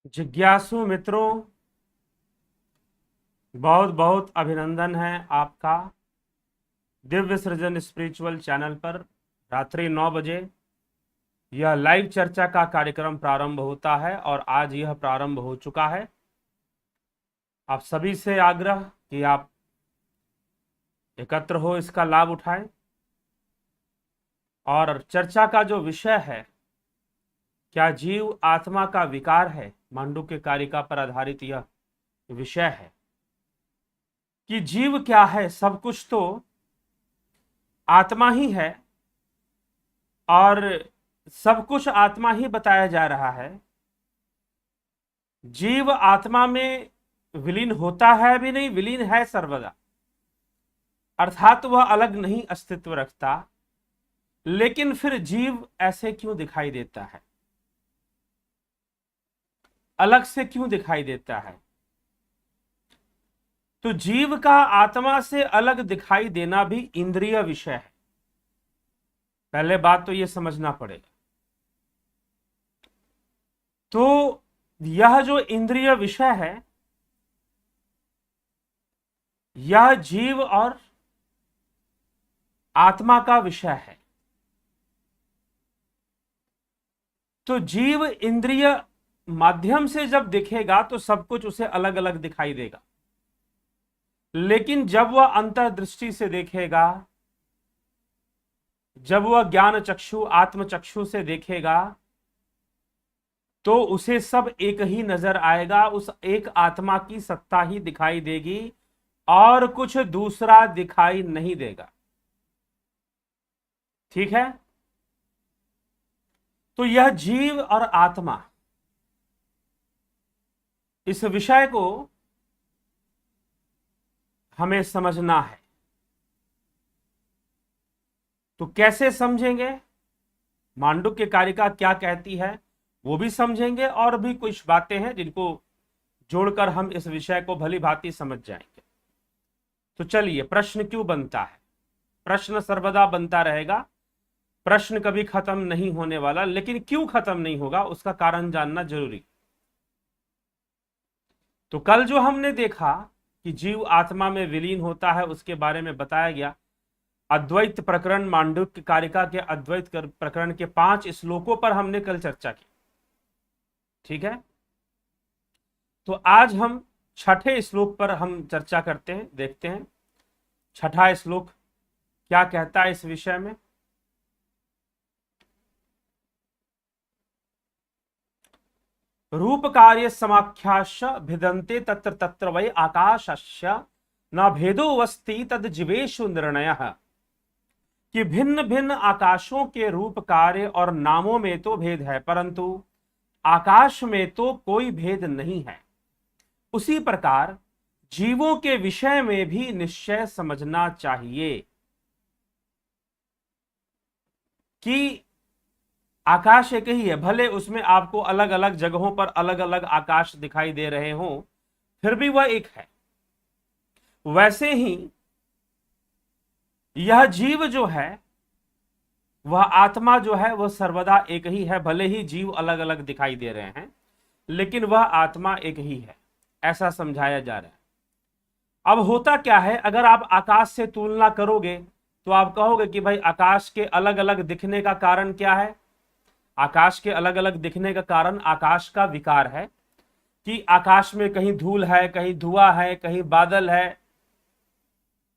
जिज्ञासु मित्रों, बहुत बहुत अभिनंदन है आपका। दिव्य सृजन स्पिरिचुअल चैनल पर रात्रि 9 बजे यह लाइव चर्चा का कार्यक्रम प्रारंभ होता है और आज यह प्रारंभ हो चुका है। आप सभी से आग्रह कि आप एकत्र हो, इसका लाभ उठाएं। और चर्चा का जो विषय है, क्या जीव आत्मा का विकार है, मांडुक्य कारिका पर आधारित यह विषय है कि जीव क्या है। सब कुछ तो आत्मा ही है और सब कुछ आत्मा ही बताया जा रहा है। जीव आत्मा में विलीन होता है भी नहीं, विलीन है सर्वदा, अर्थात वह अलग नहीं अस्तित्व रखता। लेकिन फिर जीव ऐसे क्यों दिखाई देता है, अलग से क्यों दिखाई देता है? तो जीव का आत्मा से अलग दिखाई देना भी इंद्रिय विषय है। पहले बात तो यह समझना पड़ेगा। तो यह जो इंद्रिय विषय है, यह जीव और आत्मा का विषय है। तो जीव इंद्रिय माध्यम से जब दिखेगा तो सब कुछ उसे अलग अलग दिखाई देगा, लेकिन जब वह अंतर्दृष्टि से देखेगा, जब वह ज्ञान चक्षु आत्म चक्षु से देखेगा, तो उसे सब एक ही नजर आएगा। उस एक आत्मा की सत्ता ही दिखाई देगी और कुछ दूसरा दिखाई नहीं देगा। ठीक है? तो यह जीव और आत्मा, इस विषय को हमें समझना है। तो कैसे समझेंगे, मांडुक्य कारिका क्या कहती है वो भी समझेंगे, और भी कुछ बातें हैं जिनको जोड़कर हम इस विषय को भली भांति समझ जाएंगे। तो चलिए, प्रश्न क्यों बनता है? प्रश्न सर्वदा बनता रहेगा, प्रश्न कभी खत्म नहीं होने वाला। लेकिन क्यों खत्म नहीं होगा, उसका कारण जानना जरूरी। तो कल जो हमने देखा कि जीव आत्मा में विलीन होता है, उसके बारे में बताया गया। अद्वैत प्रकरण, मांडुक्य कारिका के अद्वैत प्रकरण के 5 श्लोकों पर हमने कल चर्चा की। ठीक है? तो आज हम छठे श्लोक पर हम चर्चा करते हैं, देखते हैं छठा श्लोक क्या कहता है इस विषय में। रूप कार्य समाख्याश्च भिदन्ते तत्र तत्र वै आकाशस्य न भेदो वस्ति तद जीवेषु निर्णयः। कि भिन्न भिन्न आकाशों के रूप कार्य और नामों में तो भेद है, परंतु आकाश में तो कोई भेद नहीं है। उसी प्रकार जीवों के विषय में भी निश्चय समझना चाहिए कि आकाश एक ही है। भले उसमें आपको अलग अलग जगहों पर अलग अलग आकाश दिखाई दे रहे हों, फिर भी वह एक है। वैसे ही यह जीव जो है, वह आत्मा जो है, वह सर्वदा एक ही है। भले ही जीव अलग अलग दिखाई दे रहे हैं, लेकिन वह आत्मा एक ही है, ऐसा समझाया जा रहा है। अब होता क्या है, अगर आप आकाश से तुलना करोगे तो आप कहोगे कि भाई आकाश के अलग अलग दिखने का कारण क्या है? आकाश के अलग अलग दिखने का कारण आकाश का विकार है कि आकाश में कहीं धूल है, कहीं धुआं है, कहीं बादल है,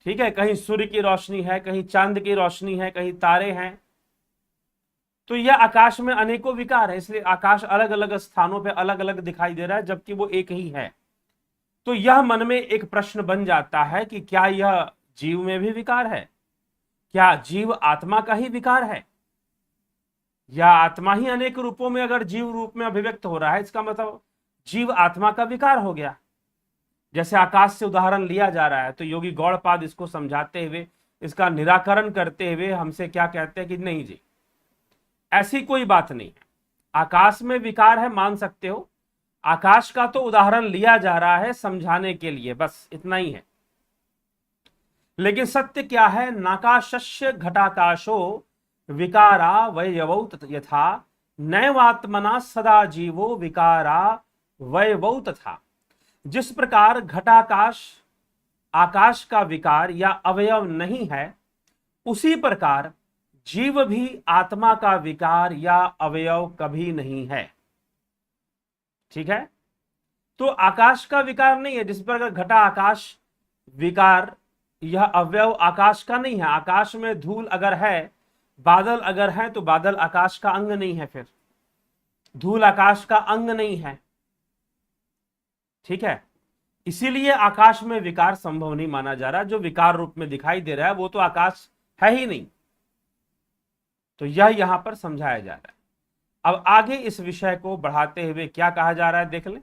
ठीक है, कहीं सूर्य की रोशनी है, कहीं चांद की रोशनी है, कहीं तारे हैं। तो यह आकाश में अनेकों विकार है, इसलिए आकाश अलग अलग स्थानों पर अलग अलग दिखाई दे रहा है, जबकि वो एक ही है। तो यह मन में एक प्रश्न बन जाता है कि क्या यह जीव में भी विकार है? क्या जीव आत्मा का ही विकार है, या आत्मा ही अनेक रूपों में अगर जीव रूप में अभिव्यक्त हो रहा है, इसका मतलब जीव आत्मा का विकार हो गया? जैसे आकाश से उदाहरण लिया जा रहा है, तो योगी गौड़पाद इसको समझाते हुए, इसका निराकरण करते हुए हमसे क्या कहते हैं कि नहीं जी, ऐसी कोई बात नहीं है। आकाश में विकार है, मान सकते हो, आकाश का तो उदाहरण लिया जा रहा है समझाने के लिए, बस इतना ही है। लेकिन सत्य क्या है? नाकाशस्य घटाकाशो विकारा वयवौ यथा नैवात्मना सदा जीवो विकारा वयवौ तथा। जिस प्रकार घटाकाश आकाश का विकार या अवयव नहीं है, उसी प्रकार जीव भी आत्मा का विकार या अवयव कभी नहीं है। ठीक है, तो आकाश का विकार नहीं है। जिस प्रकार घटा आकाश विकार, यह अवयव आकाश का नहीं है। आकाश में धूल अगर है, बादल अगर है, तो बादल आकाश का अंग नहीं है, फिर धूल आकाश का अंग नहीं है। ठीक है, इसीलिए आकाश में विकार संभव नहीं माना जा रहा। जो विकार रूप में दिखाई दे रहा है वो तो आकाश है ही नहीं। तो यह यहां पर समझाया जा रहा है। अब आगे इस विषय को बढ़ाते हुए क्या कहा जा रहा है देख लें।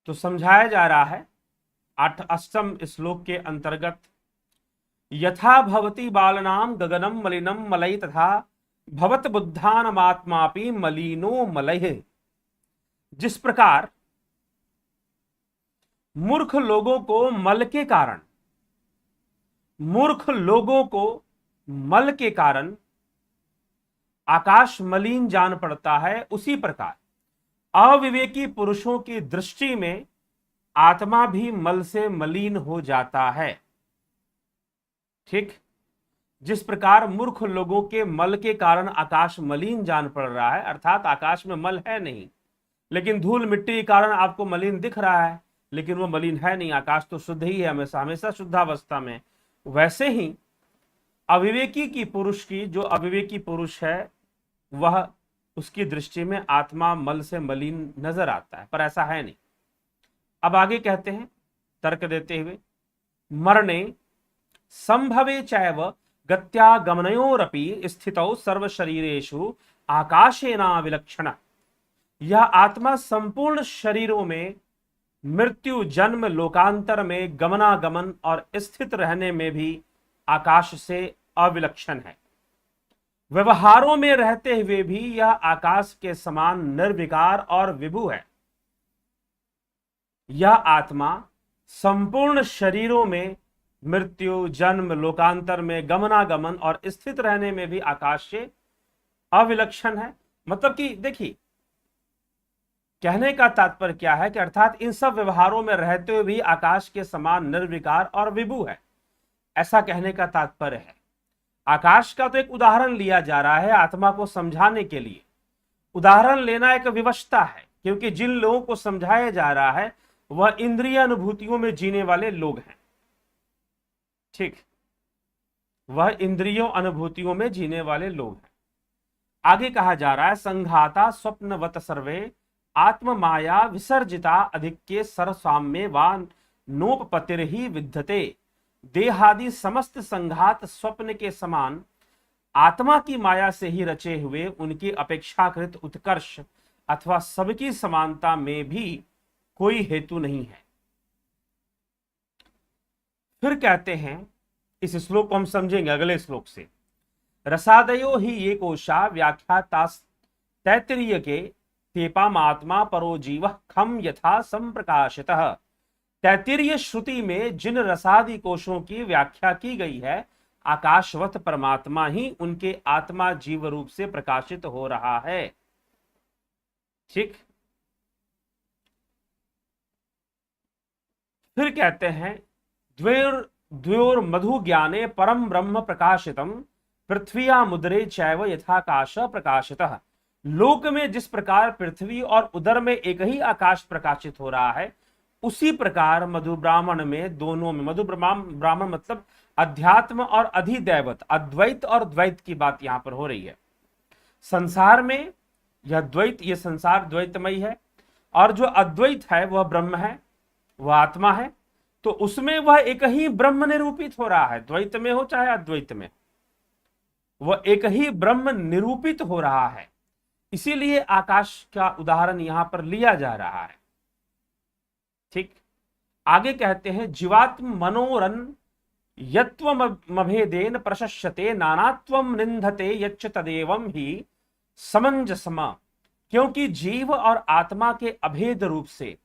तो समझाया जा रहा है 8म श्लोक के अंतर्गत, यथा भवति बालनाम गगनम मलिनम मलय तथा भवत बुद्धानमात्मापि मलिनो मलय। जिस प्रकार मूर्ख लोगों को मल के कारण आकाश मलिन जान पड़ता है, उसी प्रकार अविवेकी पुरुषों की दृष्टि में आत्मा भी मल से मलिन हो जाता है। ठीक, जिस प्रकार मूर्ख लोगों के मल के कारण आकाश मलिन जान पड़ रहा है, अर्थात आकाश में मल है नहीं, लेकिन धूल मिट्टी के कारण आपको मलिन दिख रहा है, लेकिन वो मलिन है नहीं। आकाश तो शुद्ध ही है, हमेशा हमेशा शुद्धावस्था में। वैसे ही अविवेकी जो अविवेकी पुरुष है, वह उसकी दृष्टि में आत्मा मल से मलिन नजर आता है, पर ऐसा है नहीं। अब आगे कहते हैं तर्क देते हुए, मरणे संभवे चैव गत्यागमनयोरपि स्थितौ सर्व शरीरेषु आकाशेना विलक्षण। यह आत्मा संपूर्ण शरीरों में मृत्यु जन्म लोकांतर में गमनागमन और स्थित रहने में भी आकाश से अविलक्षण है। व्यवहारों में रहते हुए भी यह आकाश के समान निर्विकार और विभु है। यह आत्मा संपूर्ण शरीरों में मृत्यु जन्म लोकांतर में गमनागमन और स्थित रहने में भी आकाश से अविलक्षण है। मतलब कि देखिए, कहने का तात्पर्य क्या है कि अर्थात इन सब व्यवहारों में रहते हुए भी आकाश के समान निर्विकार और विभु है, ऐसा कहने का तात्पर्य है। आकाश का तो एक उदाहरण लिया जा रहा है आत्मा को समझाने के लिए। उदाहरण लेना एक विवशता है, क्योंकि जिन लोगों को समझाया जा रहा है वह इंद्रिय अनुभूतियों में जीने वाले लोग हैं। ठीक, वह इंद्रियों अनुभूतियों में जीने वाले लोग हैं। आगे कहा जा रहा है, संघाता स्वप्नवत सर्वे आत्म माया विसर्जिता अधिक्ये सरसाम्ये वा नोपपतिर ही विद्यते। देहादि समस्त संघात स्वप्न के समान आत्मा की माया से ही रचे हुए उनकी अपेक्षाकृत उत्कर्ष अथवा सबकी समानता में भी कोई हेतु नहीं है। फिर कहते हैं, इस श्लोक को हम समझेंगे अगले श्लोक से, रसादयो ही ये कोशा व्याख्याता तैत्तिरीय के तेपामात्मा परो जीव खम यथा संप्रकाशितः। तैत्तिरीय श्रुति में जिन रसादि कोशों की व्याख्या की गई है, आकाशवत परमात्मा ही उनके आत्मा जीव रूप से प्रकाशित हो रहा है। ठीक, फिर कहते हैं, द्वयोर मधु ज्ञाने परम ब्रह्म प्रकाशितम पृथ्विया मुद्रे चैव यथाकाश प्रकाशितः। लोक में जिस प्रकार पृथ्वी और उदर में एक ही आकाश प्रकाशित हो रहा है, उसी प्रकार मधु ब्राह्मण में, दोनों में, मधु ब्राह्मण मतलब अध्यात्म और अधिदैवत, अद्वैत और द्वैत की बात यहां पर हो रही है। संसार में यह द्वैत, यह संसार द्वैतमय है, और जो अद्वैत है वह ब्रह्म है, वह आत्मा है। तो उसमें वह एक ही ब्रह्म निरूपित हो रहा है, द्वैत में हो चाहे अद्वैत में, वह एक ही ब्रह्म निरूपित हो रहा है। इसीलिए आकाश का उदाहरण यहां पर लिया जा रहा है। ठीक, आगे कहते हैं, जीवात्म मनोरन यत्वमभेदेन प्रशस्यते नानात्वम निंदते यच्च तदेवं ही समंजसम। क्योंकि जीव और आत्मा के अभेद रूप से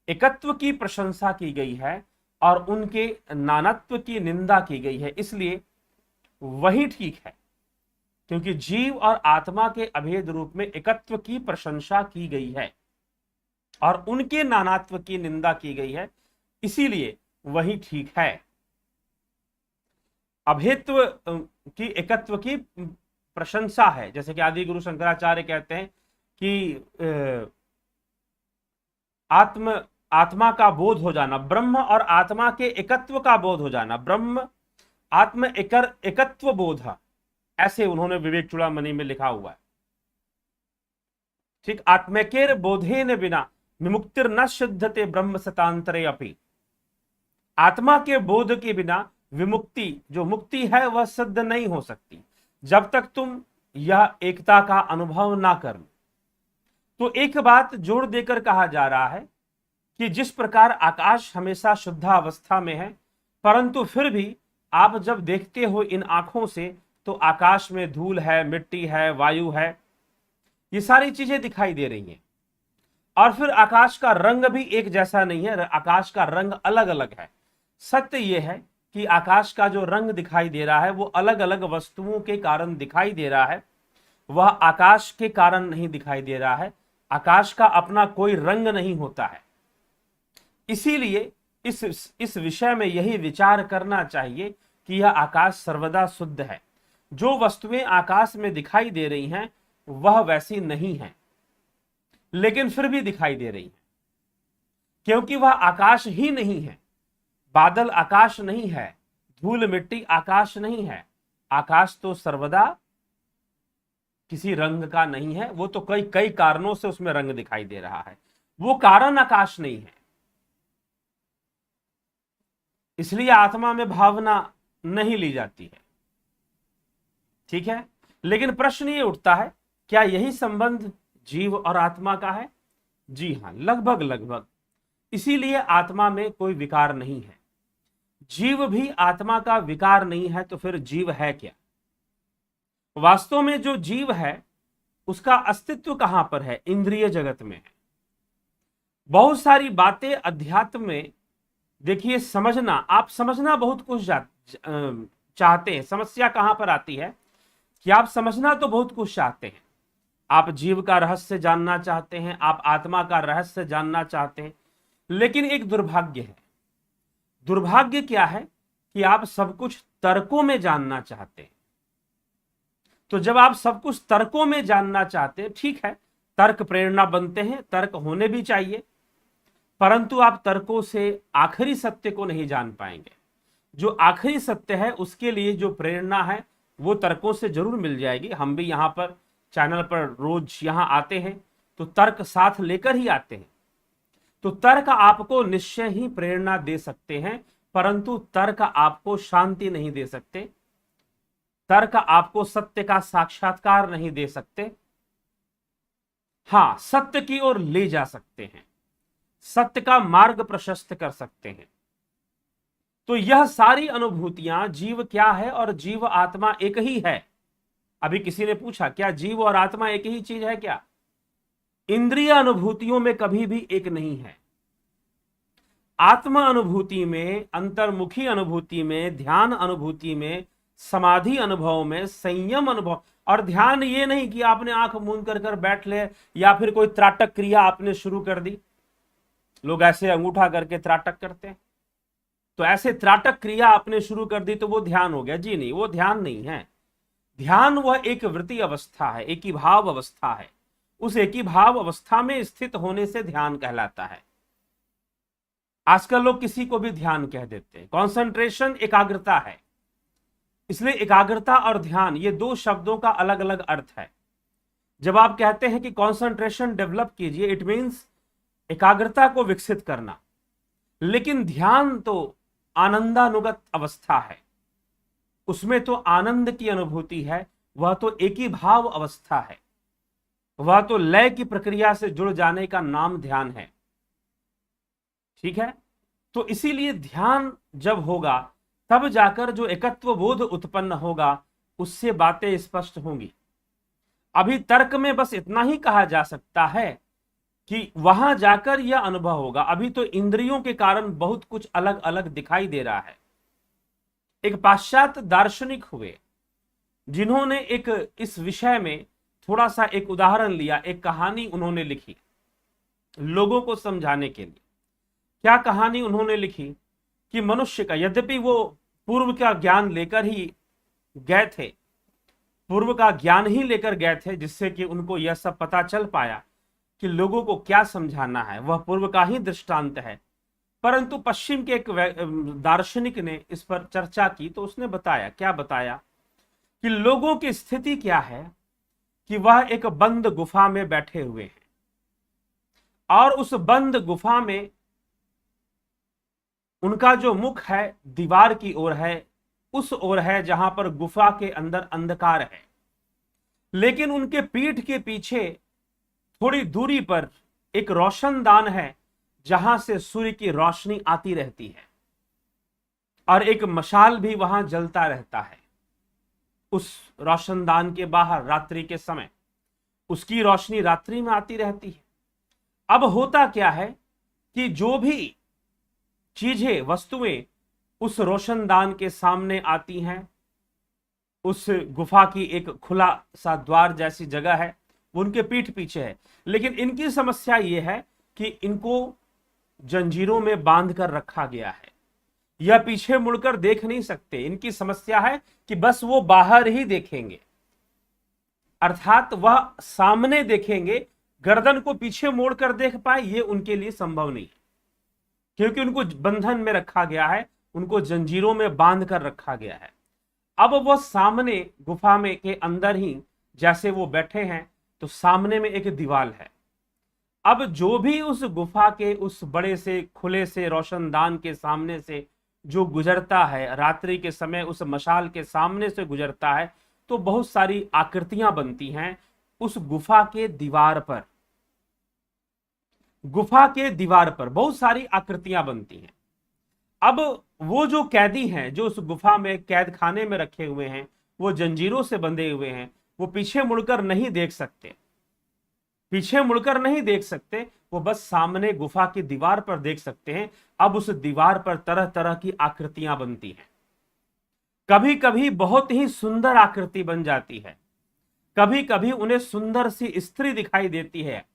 एकत्व की प्रशंसा की गई है और उनके नानत्व की निंदा की गई है, इसलिए वही ठीक है। क्योंकि जीव और आत्मा के अभेद रूप में एकत्व की प्रशंसा की गई है और उनके नानात्व की निंदा की गई है, इसीलिए वही ठीक है। अभेदत्व की एकत्व की प्रशंसा है, जैसे कि आदि गुरु शंकराचार्य कहते हैं कि आत्मा का बोध हो जाना, ब्रह्म और आत्मा के एकत्व का बोध हो जाना, ब्रह्म आत्म एकत्व बोध, ऐसे उन्होंने विवेक चूड़ामणि में लिखा हुआ है। ठीक, आत्मकेर बोधेन बिना विमुक्तिर न सिद्धते ब्रह्म सतांतरे अपि। आत्मा के बोध के बिना विमुक्ति, जो मुक्ति है वह सिद्ध नहीं हो सकती जब तक तुम यह एकता का अनुभव ना कर लो। तो एक बात जोड़ देकर कहा जा रहा है कि जिस प्रकार आकाश हमेशा शुद्धावस्था में है, परंतु फिर भी आप जब देखते हो इन आंखों से तो आकाश में धूल है, मिट्टी है, वायु है, ये सारी चीजें दिखाई दे रही हैं। और फिर आकाश का रंग भी एक जैसा नहीं है, आकाश का रंग अलग अलग है। सत्य यह है कि आकाश का जो रंग दिखाई दे रहा है वो अलग अलग वस्तुओं के कारण दिखाई दे रहा है, वह आकाश के कारण नहीं दिखाई दे रहा है। आकाश का अपना कोई रंग नहीं होता है। इसीलिए इस विषय में यही विचार करना चाहिए कि यह आकाश सर्वदा शुद्ध है। जो वस्तुएं आकाश में दिखाई दे रही हैं वह वैसी नहीं है, लेकिन फिर भी दिखाई दे रही है, क्योंकि वह आकाश ही नहीं है। बादल आकाश नहीं है, धूल मिट्टी आकाश नहीं है। आकाश तो सर्वदा किसी रंग का नहीं है, वो तो कई कई कारणों से उसमें रंग दिखाई दे रहा है, वो कारण आकाश नहीं है। इसलिए आत्मा में भावना नहीं ली जाती है। ठीक है, लेकिन प्रश्न ये उठता है, क्या यही संबंध जीव और आत्मा का है? जी हां, लगभग लगभग। इसीलिए आत्मा में कोई विकार नहीं है। जीव भी आत्मा का विकार नहीं है, तो फिर जीव है क्या? वास्तव में जो जीव है उसका अस्तित्व कहां पर है? इंद्रिय जगत में है। बहुत सारी बातें अध्यात्म में देखिए, समझना, आप समझना बहुत कुछ चाहते हैं। समस्या कहां पर आती है कि आप समझना तो बहुत कुछ चाहते हैं, आप जीव का रहस्य जानना चाहते हैं, आप आत्मा का रहस्य जानना चाहते हैं, लेकिन एक दुर्भाग्य है। दुर्भाग्य क्या है कि आप सब कुछ तर्कों में जानना चाहते हैं। तो जब आप सब कुछ तर्कों में जानना चाहते हैं, ठीक है, तर्क प्रेरणा बनते हैं, तर्क होने भी चाहिए, परंतु आप तर्कों से आखिरी सत्य को नहीं जान पाएंगे। जो आखिरी सत्य है उसके लिए जो प्रेरणा है वो तर्कों से जरूर मिल जाएगी। हम भी यहाँ पर चैनल पर रोज यहाँ आते हैं तो तर्क साथ लेकर ही आते हैं। तो तर्क आपको निश्चय ही प्रेरणा दे सकते हैं, परंतु तर्क आपको शांति नहीं दे सकते, तर्क आपको सत्य का साक्षात्कार नहीं दे सकते। हां, सत्य की ओर ले जा सकते हैं, सत्य का मार्ग प्रशस्त कर सकते हैं। तो यह सारी अनुभूतियां, जीव क्या है और जीव आत्मा एक ही है। अभी किसी ने पूछा, क्या जीव और आत्मा एक ही चीज है क्या? इंद्रिय अनुभूतियों में कभी भी एक नहीं है। आत्मा अनुभूति में, अंतर्मुखी अनुभूति में, ध्यान अनुभूति में, समाधि अनुभव में, संयम अनुभव, और ध्यान ये नहीं कि आपने आंख मूंद कर बैठ ले या फिर कोई त्राटक क्रिया आपने शुरू कर दी। लोग ऐसे अंगूठा करके त्राटक करते हैं, तो ऐसे त्राटक क्रिया आपने शुरू कर दी तो वो ध्यान हो गया? जी नहीं, वो ध्यान नहीं है। ध्यान वह एक वृत्ति अवस्था है, एकीभाव अवस्था है। उस एकीभाव अवस्था में स्थित होने से ध्यान कहलाता है। आजकल लोग किसी को भी ध्यान कह देते हैं। कॉन्सेंट्रेशन एकाग्रता है, इसलिए एकाग्रता और ध्यान ये दो शब्दों का अलग अलग अर्थ है। जब आप कहते हैं कि कॉन्सेंट्रेशन डेवलप कीजिए, इट मीन्स एकाग्रता को विकसित करना, लेकिन ध्यान तो आनंदानुगत अवस्था है, उसमें तो आनंद की अनुभूति है, वह तो एकीभाव अवस्था है, वह तो लय की प्रक्रिया से जुड़ जाने का नाम ध्यान है। ठीक है, तो इसीलिए ध्यान जब होगा तब जाकर जो एकत्व बोध उत्पन्न होगा उससे बातें स्पष्ट होंगी। अभी तर्क में बस इतना ही कहा जा सकता है कि वहां जाकर यह अनुभव होगा। अभी तो इंद्रियों के कारण बहुत कुछ अलग अलग दिखाई दे रहा है। एक पाश्चात्य दार्शनिक हुए, जिन्होंने एक इस विषय में थोड़ा सा एक उदाहरण लिया, एक कहानी उन्होंने लिखी लोगों को समझाने के लिए। क्या कहानी उन्होंने लिखी कि मनुष्य का, यद्यपि वो पूर्व का ज्ञान लेकर ही गए थे, पूर्व का ज्ञान ही लेकर गए थे, जिससे कि उनको यह सब पता चल पाया कि लोगों को क्या समझाना है, वह पूर्व का ही दृष्टांत है। परंतु पश्चिम के एक दार्शनिक ने इस पर चर्चा की, तो उसने बताया, क्या बताया कि लोगों की स्थिति क्या है कि वह एक बंद गुफा में बैठे हुए हैं और उस बंद गुफा में उनका जो मुख है दीवार की ओर है, उस ओर है जहां पर गुफा के अंदर अंधकार है, लेकिन उनके पीठ के पीछे थोड़ी दूरी पर एक रोशनदान है जहां से सूर्य की रोशनी आती रहती है और एक मशाल भी वहां जलता रहता है। उस रोशनदान के बाहर रात्रि के समय उसकी रोशनी रात्रि में आती रहती है। अब होता क्या है कि जो भी चीजें, वस्तुएं उस रोशनदान के सामने आती हैं, उस गुफा की एक खुला सा द्वार जैसी जगह है, वो उनके पीठ पीछे है, लेकिन इनकी समस्या ये है कि इनको जंजीरों में बांध कर रखा गया है, यह पीछे मुड़कर देख नहीं सकते। इनकी समस्या है कि बस वो बाहर ही देखेंगे, अर्थात वह सामने देखेंगे, गर्दन को पीछे मोड़कर देख पाए ये उनके लिए संभव नहीं है, क्योंकि उनको बंधन में रखा गया है, उनको जंजीरों में बांध कर रखा गया है। अब वो सामने गुफा में के अंदर ही जैसे वो बैठे हैं, तो सामने में एक दीवार है। अब जो भी उस गुफा के उस बड़े से खुले से रोशनदान के सामने से जो गुजरता है, रात्रि के समय उस मशाल के सामने से गुजरता है, तो बहुत सारी आकृतियां बनती हैं उस गुफा के दीवार पर। गुफा के दीवार पर बहुत सारी आकृतियां बनती हैं। अब वो जो कैदी हैं, जो उस गुफा में कैद खाने में रखे हुए हैं, वो जंजीरों से बंधे हुए हैं, वो पीछे मुड़कर नहीं देख सकते, पीछे मुड़कर नहीं देख सकते, वो बस सामने गुफा की दीवार पर देख सकते हैं। अब उस दीवार पर तरह तरह की आकृतियां बनती हैं। कभी कभी बहुत ही सुंदर आकृति बन जाती है, कभी कभी उन्हें सुंदर सी स्त्री दिखाई देती है,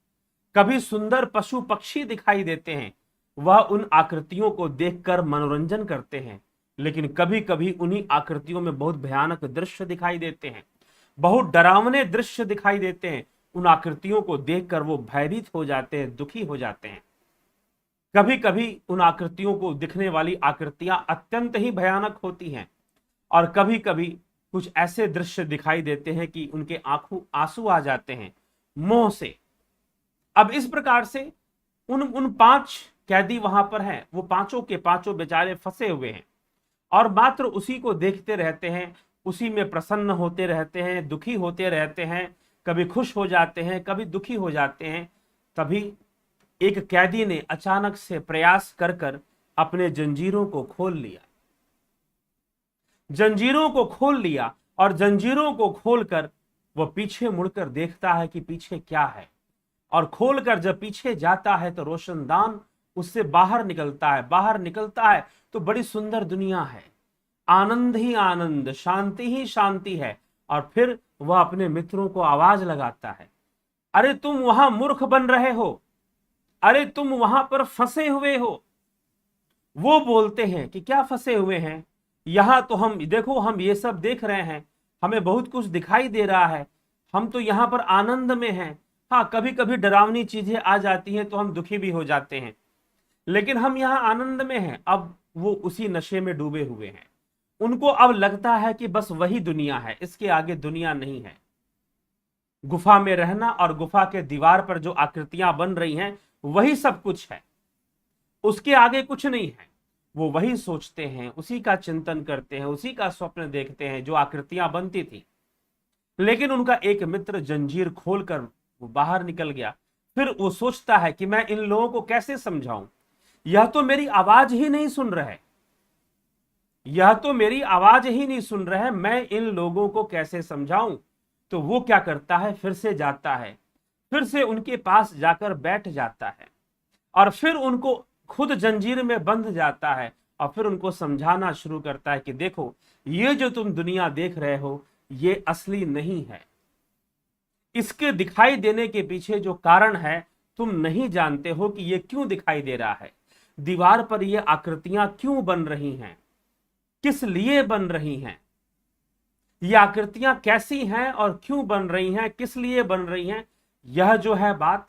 कभी सुंदर पशु पक्षी दिखाई देते हैं। वह उन आकृतियों को देखकर मनोरंजन करते हैं, लेकिन कभी कभी उन्हीं आकृतियों में बहुत भयानक दृश्य दिखाई देते हैं, बहुत डरावने दृश्य दिखाई देते हैं। उन आकृतियों को देखकर वो भयभीत हो जाते हैं, दुखी हो जाते हैं। कभी कभी उन आकृतियों को दिखने वाली आकृतियां अत्यंत ही भयानक होती हैं और कभी कभी कुछ ऐसे दृश्य दिखाई देते हैं कि उनके आंखों आंसू आ जाते हैं मोह से। अब इस प्रकार से उन 5 कैदी वहां पर हैं, वो पांचों के पांचों बेचारे फंसे हुए हैं और मात्र उसी को देखते रहते हैं, उसी में प्रसन्न होते रहते हैं, दुखी होते रहते हैं, कभी खुश हो जाते हैं, कभी दुखी हो जाते हैं। तभी एक कैदी ने अचानक से प्रयास कर कर अपने जंजीरों को खोल लिया, जंजीरों को खोल लिया और जंजीरों को खोलकर वह पीछे मुड़कर देखता है कि पीछे क्या है, और खोलकर जब पीछे जाता है तो रोशनदान उससे बाहर निकलता है। बाहर निकलता है तो बड़ी सुंदर दुनिया है, आनंद ही आनंद, शांति ही शांति है। और फिर वह अपने मित्रों को आवाज लगाता है, अरे तुम वहां मूर्ख बन रहे हो, अरे तुम वहां पर फंसे हुए हो। वो बोलते हैं कि क्या फंसे हुए हैं, यहां तो हम देखो, हम ये सब देख रहे हैं, हमें बहुत कुछ दिखाई दे रहा है, हम तो यहां पर आनंद में हैं। हाँ, कभी कभी डरावनी चीजें आ जाती हैं तो हम दुखी भी हो जाते हैं, लेकिन हम यहाँ आनंद में हैं। अब वो उसी नशे में डूबे हुए हैं, उनको अब लगता है कि बस वही दुनिया है, इसके आगे दुनिया नहीं है। गुफा में रहना और गुफा के दीवार पर जो आकृतियां बन रही हैं वही सब कुछ है, उसके आगे कुछ नहीं है। वो वही सोचते हैं, उसी का चिंतन करते हैं, उसी का स्वप्न देखते हैं जो आकृतियां बनती थी। लेकिन उनका एक मित्र जंजीर खोलकर वो बाहर निकल गया। फिर वो सोचता है कि मैं इन लोगों को कैसे समझाऊं, यह तो मेरी आवाज ही नहीं सुन रहे, यह तो मेरी आवाज ही नहीं सुन रहे, मैं इन लोगों को कैसे समझाऊं। तो वो क्या करता है, फिर से जाता है, फिर से उनके पास जाकर बैठ जाता है और फिर उनको खुद जंजीर में बंध जाता है और फिर उनको समझाना शुरू करता है कि देखो, ये जो तुम दुनिया देख रहे हो ये असली नहीं है। इसके दिखाई देने के पीछे जो कारण है तुम नहीं जानते हो कि ये क्यों दिखाई दे रहा है, दीवार पर ये आकृतियां क्यों बन रही हैं, किस लिए बन रही हैं, ये आकृतियां कैसी हैं और क्यों बन रही हैं, किस लिए बन रही हैं। यह जो है बात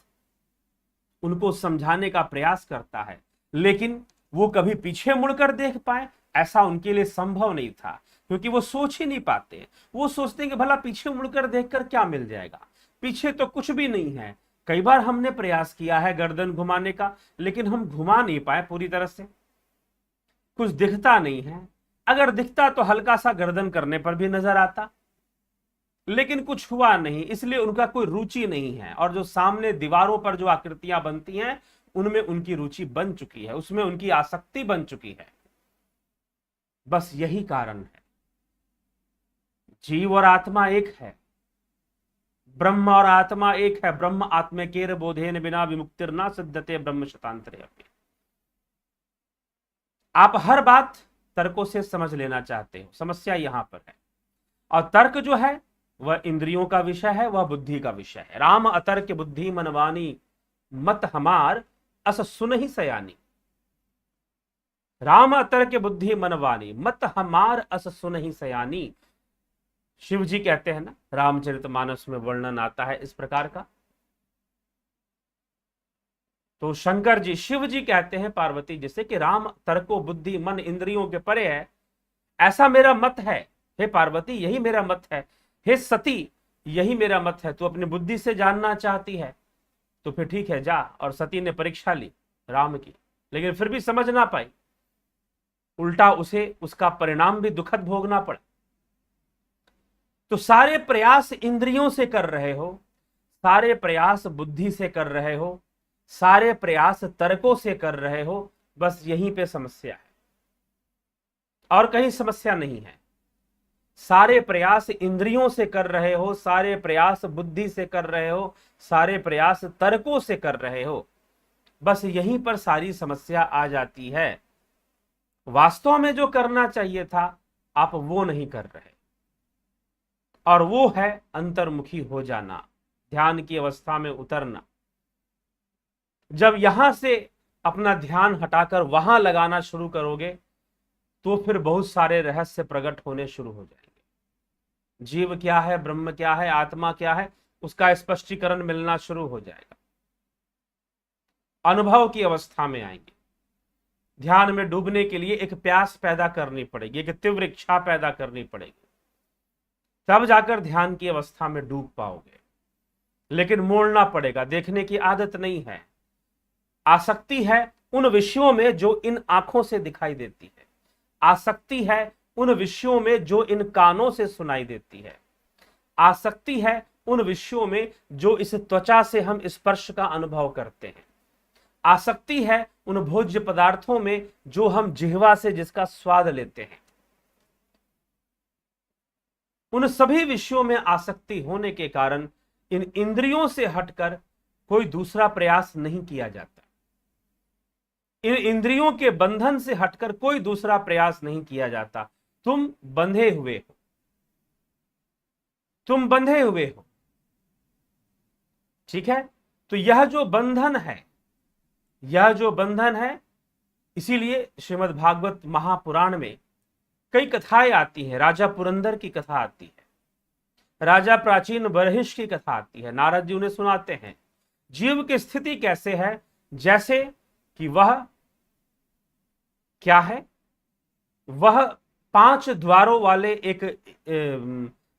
उनको समझाने का प्रयास करता है, लेकिन वो कभी पीछे मुड़कर देख पाए ऐसा उनके लिए संभव नहीं था, क्योंकि वो सोच ही नहीं पाते। वो सोचते हैं कि भला पीछे मुड़कर देखकर क्या मिल जाएगा, पीछे तो कुछ भी नहीं है। कई बार हमने प्रयास किया है गर्दन घुमाने का, लेकिन हम घुमा नहीं पाए पूरी तरह से, कुछ दिखता नहीं है। अगर दिखता तो हल्का सा गर्दन करने पर भी नजर आता, लेकिन कुछ हुआ नहीं, इसलिए उनका कोई रुचि नहीं है। और जो सामने दीवारों पर जो आकृतियां बनती हैं उनमें उनकी रुचि बन चुकी है, उसमें उनकी आसक्ति बन चुकी है। बस यही कारण है। जीव और आत्मा एक है, ब्रह्म और आत्मा एक है। ब्रह्म आत्मेकेर बोधेन बिना विमुक्तिर ना सिद्धते ब्रह्म शतांतरे अपि। आप हर बात तर्कों से समझ लेना चाहते हो, समस्या यहां पर है। और तर्क जो है वह इंद्रियों का विषय है, वह बुद्धि का विषय है। राम अतर्क बुद्धि मनवानी, मत हमार अस सुन ही सयानी। राम अतर्क बुद्धि मनवानी, मत हमार अस सुन ही सयानी। शिव जी कहते हैं ना, रामचरितमानस में वर्णन आता है इस प्रकार का। तो शंकर जी, शिव जी कहते हैं पार्वती जी से कि राम तर्को बुद्धि मन इंद्रियों के परे है, ऐसा मेरा मत है। हे पार्वती, यही मेरा मत है। हे सती, यही मेरा मत है। तू अपनी बुद्धि से जानना चाहती है तो फिर ठीक है, जा। और सती ने परीक्षा ली राम की, लेकिन फिर भी समझ ना पाई, उल्टा उसे उसका परिणाम भी दुखद भोगना पड़ा। तो सारे प्रयास इंद्रियों से कर रहे हो, सारे प्रयास बुद्धि से कर रहे हो, सारे प्रयास तर्कों से कर रहे हो, बस यहीं पे समस्या है और कहीं समस्या नहीं है। सारे प्रयास इंद्रियों से कर रहे हो, सारे प्रयास बुद्धि से कर रहे हो, सारे प्रयास तर्कों से कर रहे हो, बस यहीं पर सारी समस्या आ जाती है। वास्तव में जो करना चाहिए था आप वो नहीं कर रहे, और वो है अंतर्मुखी हो जाना, ध्यान की अवस्था में उतरना। जब यहां से अपना ध्यान हटाकर वहां लगाना शुरू करोगे तो फिर बहुत सारे रहस्य प्रकट होने शुरू हो जाएंगे। जीव क्या है, ब्रह्म क्या है, आत्मा क्या है, उसका स्पष्टीकरण मिलना शुरू हो जाएगा। अनुभव की अवस्था में आएंगे। ध्यान में डूबने के लिए एक प्यास पैदा करनी पड़ेगी, एक तीव्र इच्छा पैदा करनी पड़ेगी, तब जाकर ध्यान की अवस्था में डूब पाओगे। लेकिन मोड़ना पड़ेगा, देखने की आदत नहीं है। आसक्ति है उन विषयों में जो इन आंखों से दिखाई देती है, आसक्ति है उन विषयों में जो इन कानों से सुनाई देती है, आसक्ति है उन विषयों में जो इस त्वचा से हम स्पर्श का अनुभव करते हैं, आसक्ति है उन भोज्य पदार्थों में जो हम जिह्वा से जिसका स्वाद लेते हैं। उन सभी विषयों में आसक्ति होने के कारण इन इंद्रियों से हटकर कोई दूसरा प्रयास नहीं किया जाता। इन इंद्रियों के बंधन से हटकर कोई दूसरा प्रयास नहीं किया जाता। तुम बंधे हुए हो, तुम बंधे हुए हो, ठीक है। तो यह जो बंधन है, यह जो बंधन है, इसीलिए श्रीमद् भागवत महापुराण में कई कथाएं आती हैं। राजा पुरंदर की कथा आती है, राजा प्राचीन बर्हिष की कथा आती है। नारद जी उन्हें सुनाते हैं जीव की स्थिति कैसे है, जैसे कि वह क्या है, वह 5 द्वारों वाले एक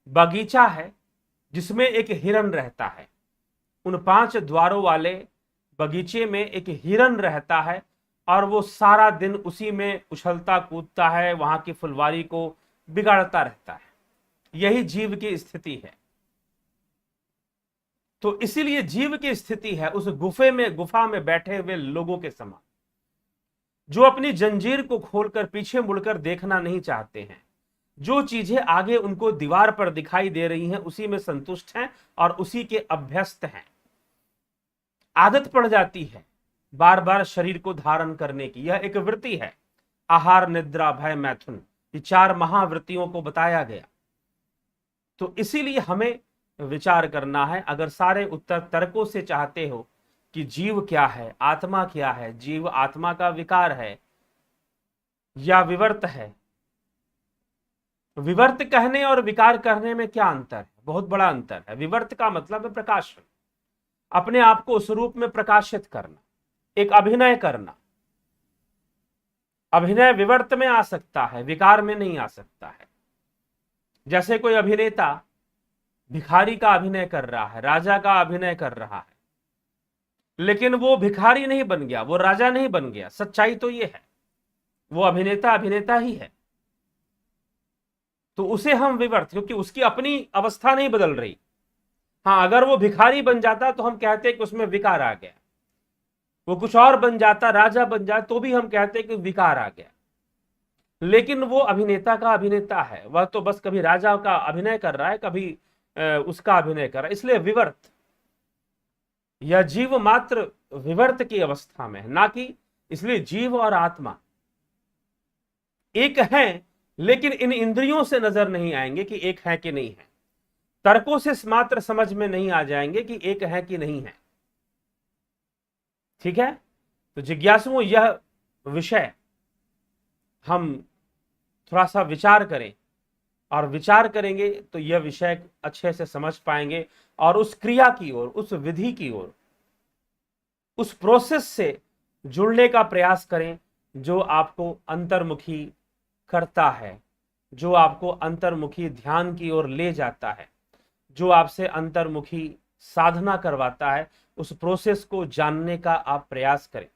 बगीचा है जिसमें एक हिरन रहता है। उन 5 द्वारों वाले बगीचे में एक हिरन रहता है और वो सारा दिन उसी में उछलता कूदता है, वहां की फुलवारी को बिगाड़ता रहता है। यही जीव की स्थिति है। तो इसीलिए जीव की स्थिति है उस गुफा में बैठे हुए लोगों के समान, जो अपनी जंजीर को खोलकर पीछे मुड़कर देखना नहीं चाहते हैं। जो चीजें आगे उनको दीवार पर दिखाई दे रही हैं उसी में संतुष्ट हैं और उसी के अभ्यस्त हैं। आदत पड़ जाती है बार बार शरीर को धारण करने की, यह एक वृत्ति है। आहार, निद्रा, भय, मैथुन, ये 4 महावृत्तियों को बताया गया। तो इसीलिए हमें विचार करना है। अगर सारे उत्तर तर्कों से चाहते हो कि जीव क्या है, आत्मा क्या है, जीव आत्मा का विकार है या विवर्त है, विवर्त कहने और विकार कहने में क्या अंतर है? बहुत बड़ा अंतर है। विवर्त का मतलब है प्रकाशन, अपने आप को उस रूप में प्रकाशित करना, एक अभिनय करना। अभिनय विवर्त में आ सकता है, विकार में नहीं आ सकता है। जैसे कोई अभिनेता भिखारी का अभिनय कर रहा है, राजा का अभिनय कर रहा है, लेकिन वो भिखारी नहीं बन गया, वो राजा नहीं बन गया। सच्चाई तो ये है, वो अभिनेता अभिनेता ही है। तो उसे हम विवर्त, क्योंकि उसकी अपनी अवस्था नहीं बदल रही। हाँ, अगर वो भिखारी बन जाता तो हम कहते कि उसमें विकार आ गया, वो कुछ और बन जाता, राजा बन जाता, तो भी हम कहते कि विकार आ गया। लेकिन वो अभिनेता का अभिनेता है, वह तो बस कभी राजा का अभिनय कर रहा है, कभी उसका अभिनय कर रहा है, इसलिए विवर्त। यह जीव मात्र विवर्त की अवस्था में है, ना कि, इसलिए जीव और आत्मा एक है, लेकिन इन इंद्रियों से नजर नहीं आएंगे कि एक है कि नहीं है। तर्कों से मात्र समझ में नहीं आ जाएंगे कि एक है कि नहीं है। ठीक है, तो जिज्ञासुओं, यह विषय हम थोड़ा सा विचार करें, और विचार करेंगे तो यह विषय अच्छे से समझ पाएंगे, और उस क्रिया की ओर, उस विधि की ओर, उस प्रोसेस से जुड़ने का प्रयास करें जो आपको अंतर्मुखी करता है, जो आपको अंतर्मुखी ध्यान की ओर ले जाता है, जो आपसे अंतर्मुखी साधना करवाता है। उस प्रोसेस को जानने का आप प्रयास करें,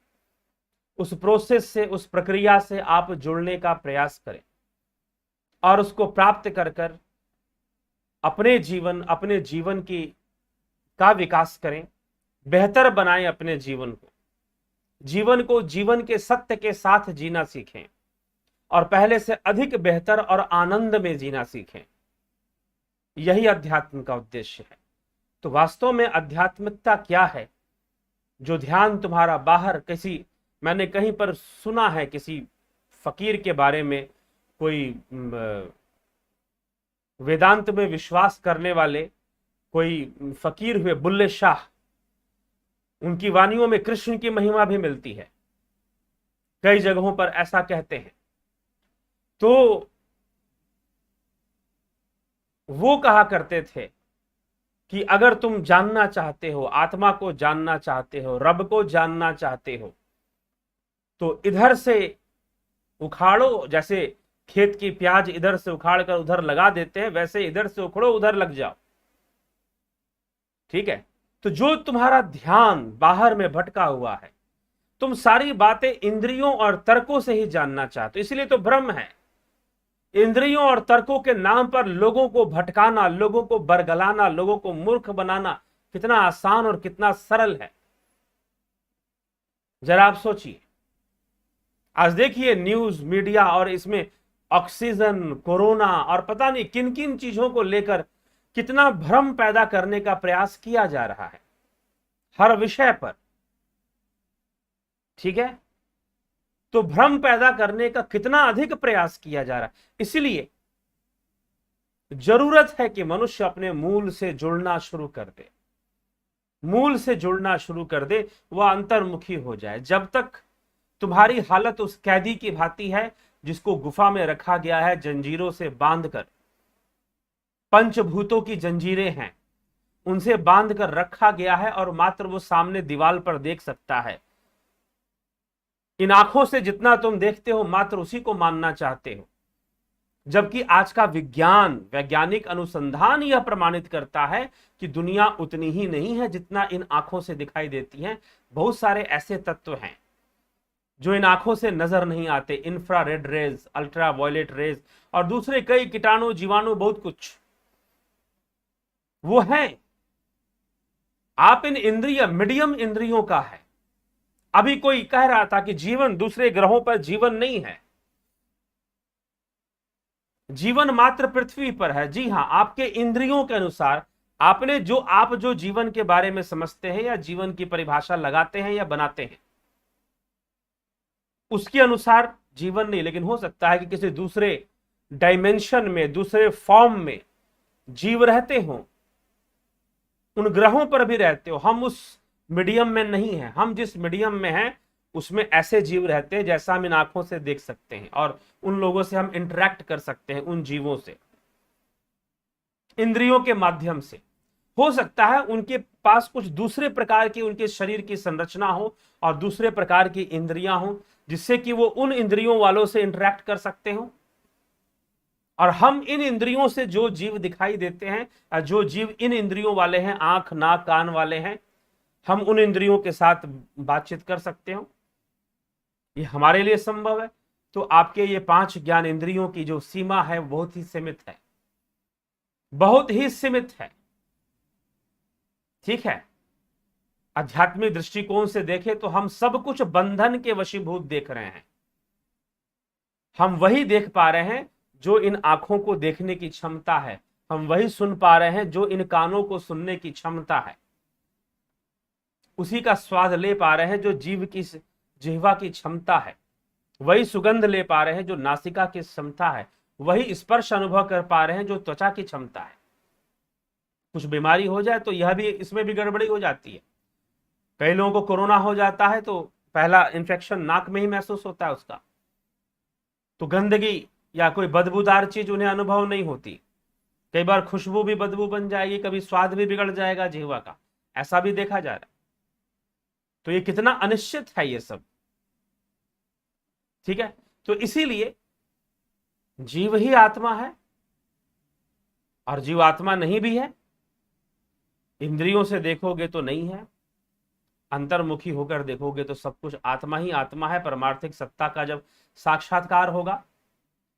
उस प्रोसेस से, उस प्रक्रिया से आप जुड़ने का प्रयास करें, और उसको प्राप्त कर कर अपने जीवन की का विकास करें, बेहतर बनाएं अपने जीवन को जीवन के सत्य के साथ जीना सीखें, और पहले से अधिक बेहतर और आनंद में जीना सीखें। यही अध्यात्म का उद्देश्य है। तो वास्तव में आध्यात्मिकता क्या है? जो ध्यान तुम्हारा बाहर, किसी, मैंने कहीं पर सुना है किसी फकीर के बारे में, कोई वेदांत में विश्वास करने वाले कोई फकीर हुए, बुल्ले शाह, उनकी वाणियों में कृष्ण की महिमा भी मिलती है, कई जगहों पर ऐसा कहते हैं। तो वो कहा करते थे कि अगर तुम जानना चाहते हो, आत्मा को जानना चाहते हो, रब को जानना चाहते हो, तो इधर से उखाड़ो, जैसे खेत की प्याज इधर से उखाड़ कर उधर लगा देते हैं, वैसे इधर से उखड़ो उधर लग जाओ। ठीक है, तो जो तुम्हारा ध्यान बाहर में भटका हुआ है, तुम सारी बातें इंद्रियों और तर्कों से ही जानना चाहते हो, इसलिए तो भ्रम है। इंद्रियों और तर्कों के नाम पर लोगों को भटकाना, लोगों को बरगलाना, लोगों को मूर्ख बनाना कितना आसान और कितना सरल है, जरा आप सोचिए। आज देखिए न्यूज मीडिया, और इसमें ऑक्सीजन, कोरोना और पता नहीं किन किन चीजों को लेकर कितना भ्रम पैदा करने का प्रयास किया जा रहा है हर विषय पर। ठीक है, तो भ्रम पैदा करने का कितना अधिक प्रयास किया जा रहा है। इसलिए जरूरत है कि मनुष्य अपने मूल से जुड़ना शुरू कर दे, मूल से जुड़ना शुरू कर दे, वह अंतर्मुखी हो जाए। जब तक तुम्हारी हालत उस कैदी की भांति है जिसको गुफा में रखा गया है जंजीरों से बांधकर, पंचभूतों की जंजीरें हैं, उनसे बांधकर रखा गया है, और मात्र वो सामने दीवार पर देख सकता है। इन आंखों से जितना तुम देखते हो मात्र उसी को मानना चाहते हो, जबकि आज का वैज्ञानिक अनुसंधान यह प्रमाणित करता है कि दुनिया उतनी ही नहीं है जितना इन आंखों से दिखाई देती है। बहुत सारे ऐसे तत्व हैं जो इन आंखों से नजर नहीं आते, infrared rays, ultraviolet rays, और दूसरे कई कीटाणु, जीवाणु, बहुत कुछ वो है। आप इन मीडियम इंद्रियों का है। अभी कोई कह रहा था कि जीवन, दूसरे ग्रहों पर जीवन नहीं है, जीवन मात्र पृथ्वी पर है। जी हां, आपके इंद्रियों के अनुसार, आप जो जीवन के बारे में समझते हैं या जीवन की परिभाषा लगाते हैं या बनाते हैं, उसके अनुसार जीवन नहीं। लेकिन हो सकता है कि किसी दूसरे डायमेंशन में, दूसरे फॉर्म में जीव रहते हो, उन ग्रहों पर भी रहते हो, हम उस मीडियम में नहीं है। हम जिस मीडियम में हैं उसमें ऐसे जीव रहते हैं जैसा हम इन आंखों से देख सकते हैं, और उन लोगों से हम इंटरेक्ट कर सकते हैं, उन जीवों से इंद्रियों के माध्यम से। हो सकता है उनके पास कुछ दूसरे प्रकार की उनके शरीर की संरचना हो और दूसरे प्रकार की इंद्रियां हो, जिससे कि वो उन इंद्रियों वालों से इंटरेक्ट कर सकते हो। और हम इन इंद्रियों से जो जीव दिखाई देते हैं, जो जीव इन इंद्रियों वाले हैं, आंख नाक कान वाले हैं, हम उन इंद्रियों के साथ बातचीत कर सकते हो, ये हमारे लिए संभव है। तो आपके ये 5 ज्ञान इंद्रियों की जो सीमा है बहुत ही सीमित है, बहुत ही सीमित है। ठीक है, आध्यात्मिक दृष्टिकोण से देखें तो हम सब कुछ बंधन के वशीभूत देख रहे हैं। हम वही देख पा रहे हैं जो इन आंखों को देखने की क्षमता है, हम वही सुन पा रहे हैं जो इन कानों को सुनने की क्षमता है, उसी का स्वाद ले पा रहे हैं जो जीव की जिह्वा की क्षमता है, वही सुगंध ले पा रहे हैं जो नासिका की क्षमता है, वही स्पर्श अनुभव कर पा रहे हैं जो त्वचा की क्षमता है। कुछ बीमारी हो जाए तो यह भी, इसमें भी गड़बड़ी हो जाती है। कई लोगों को कोरोना हो जाता है तो पहला इंफेक्शन नाक में ही महसूस होता है उसका, तो गंदगी या कोई बदबूदार चीज उन्हें अनुभव नहीं होती। कई बार खुशबू भी बदबू बन जाएगी, कभी स्वाद भी बिगड़ जाएगा जिह्वा का, ऐसा भी देखा जा रहा है। तो ये कितना अनिश्चित है ये सब। ठीक है, तो इसीलिए जीव ही आत्मा है और जीव आत्मा नहीं भी है। इंद्रियों से देखोगे तो नहीं है, अंतर्मुखी होकर देखोगे तो सब कुछ आत्मा ही आत्मा है। परमार्थिक सत्ता का जब साक्षात्कार होगा,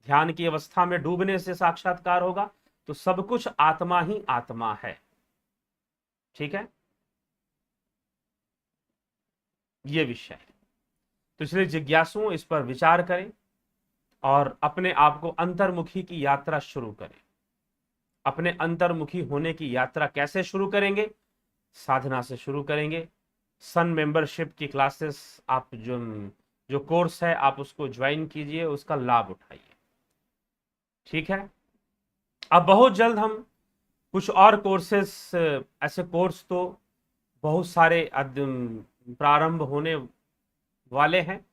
ध्यान की अवस्था में डूबने से साक्षात्कार होगा, तो सब कुछ आत्मा ही आत्मा है। ठीक है, ये विषय है। तो इसलिए जिज्ञासुओं इस पर विचार करें और अपने आप को अंतर्मुखी की यात्रा शुरू करें। अपने अंतर्मुखी होने की यात्रा कैसे शुरू करेंगे? साधना से शुरू करेंगे। सन मेंबरशिप की क्लासेस आप जो कोर्स है आप उसको ज्वाइन कीजिए, उसका लाभ उठाइए। ठीक है, अब बहुत जल्द हम कुछ और कोर्सेस, ऐसे कोर्स तो बहुत सारे प्रारंभ होने वाले हैं।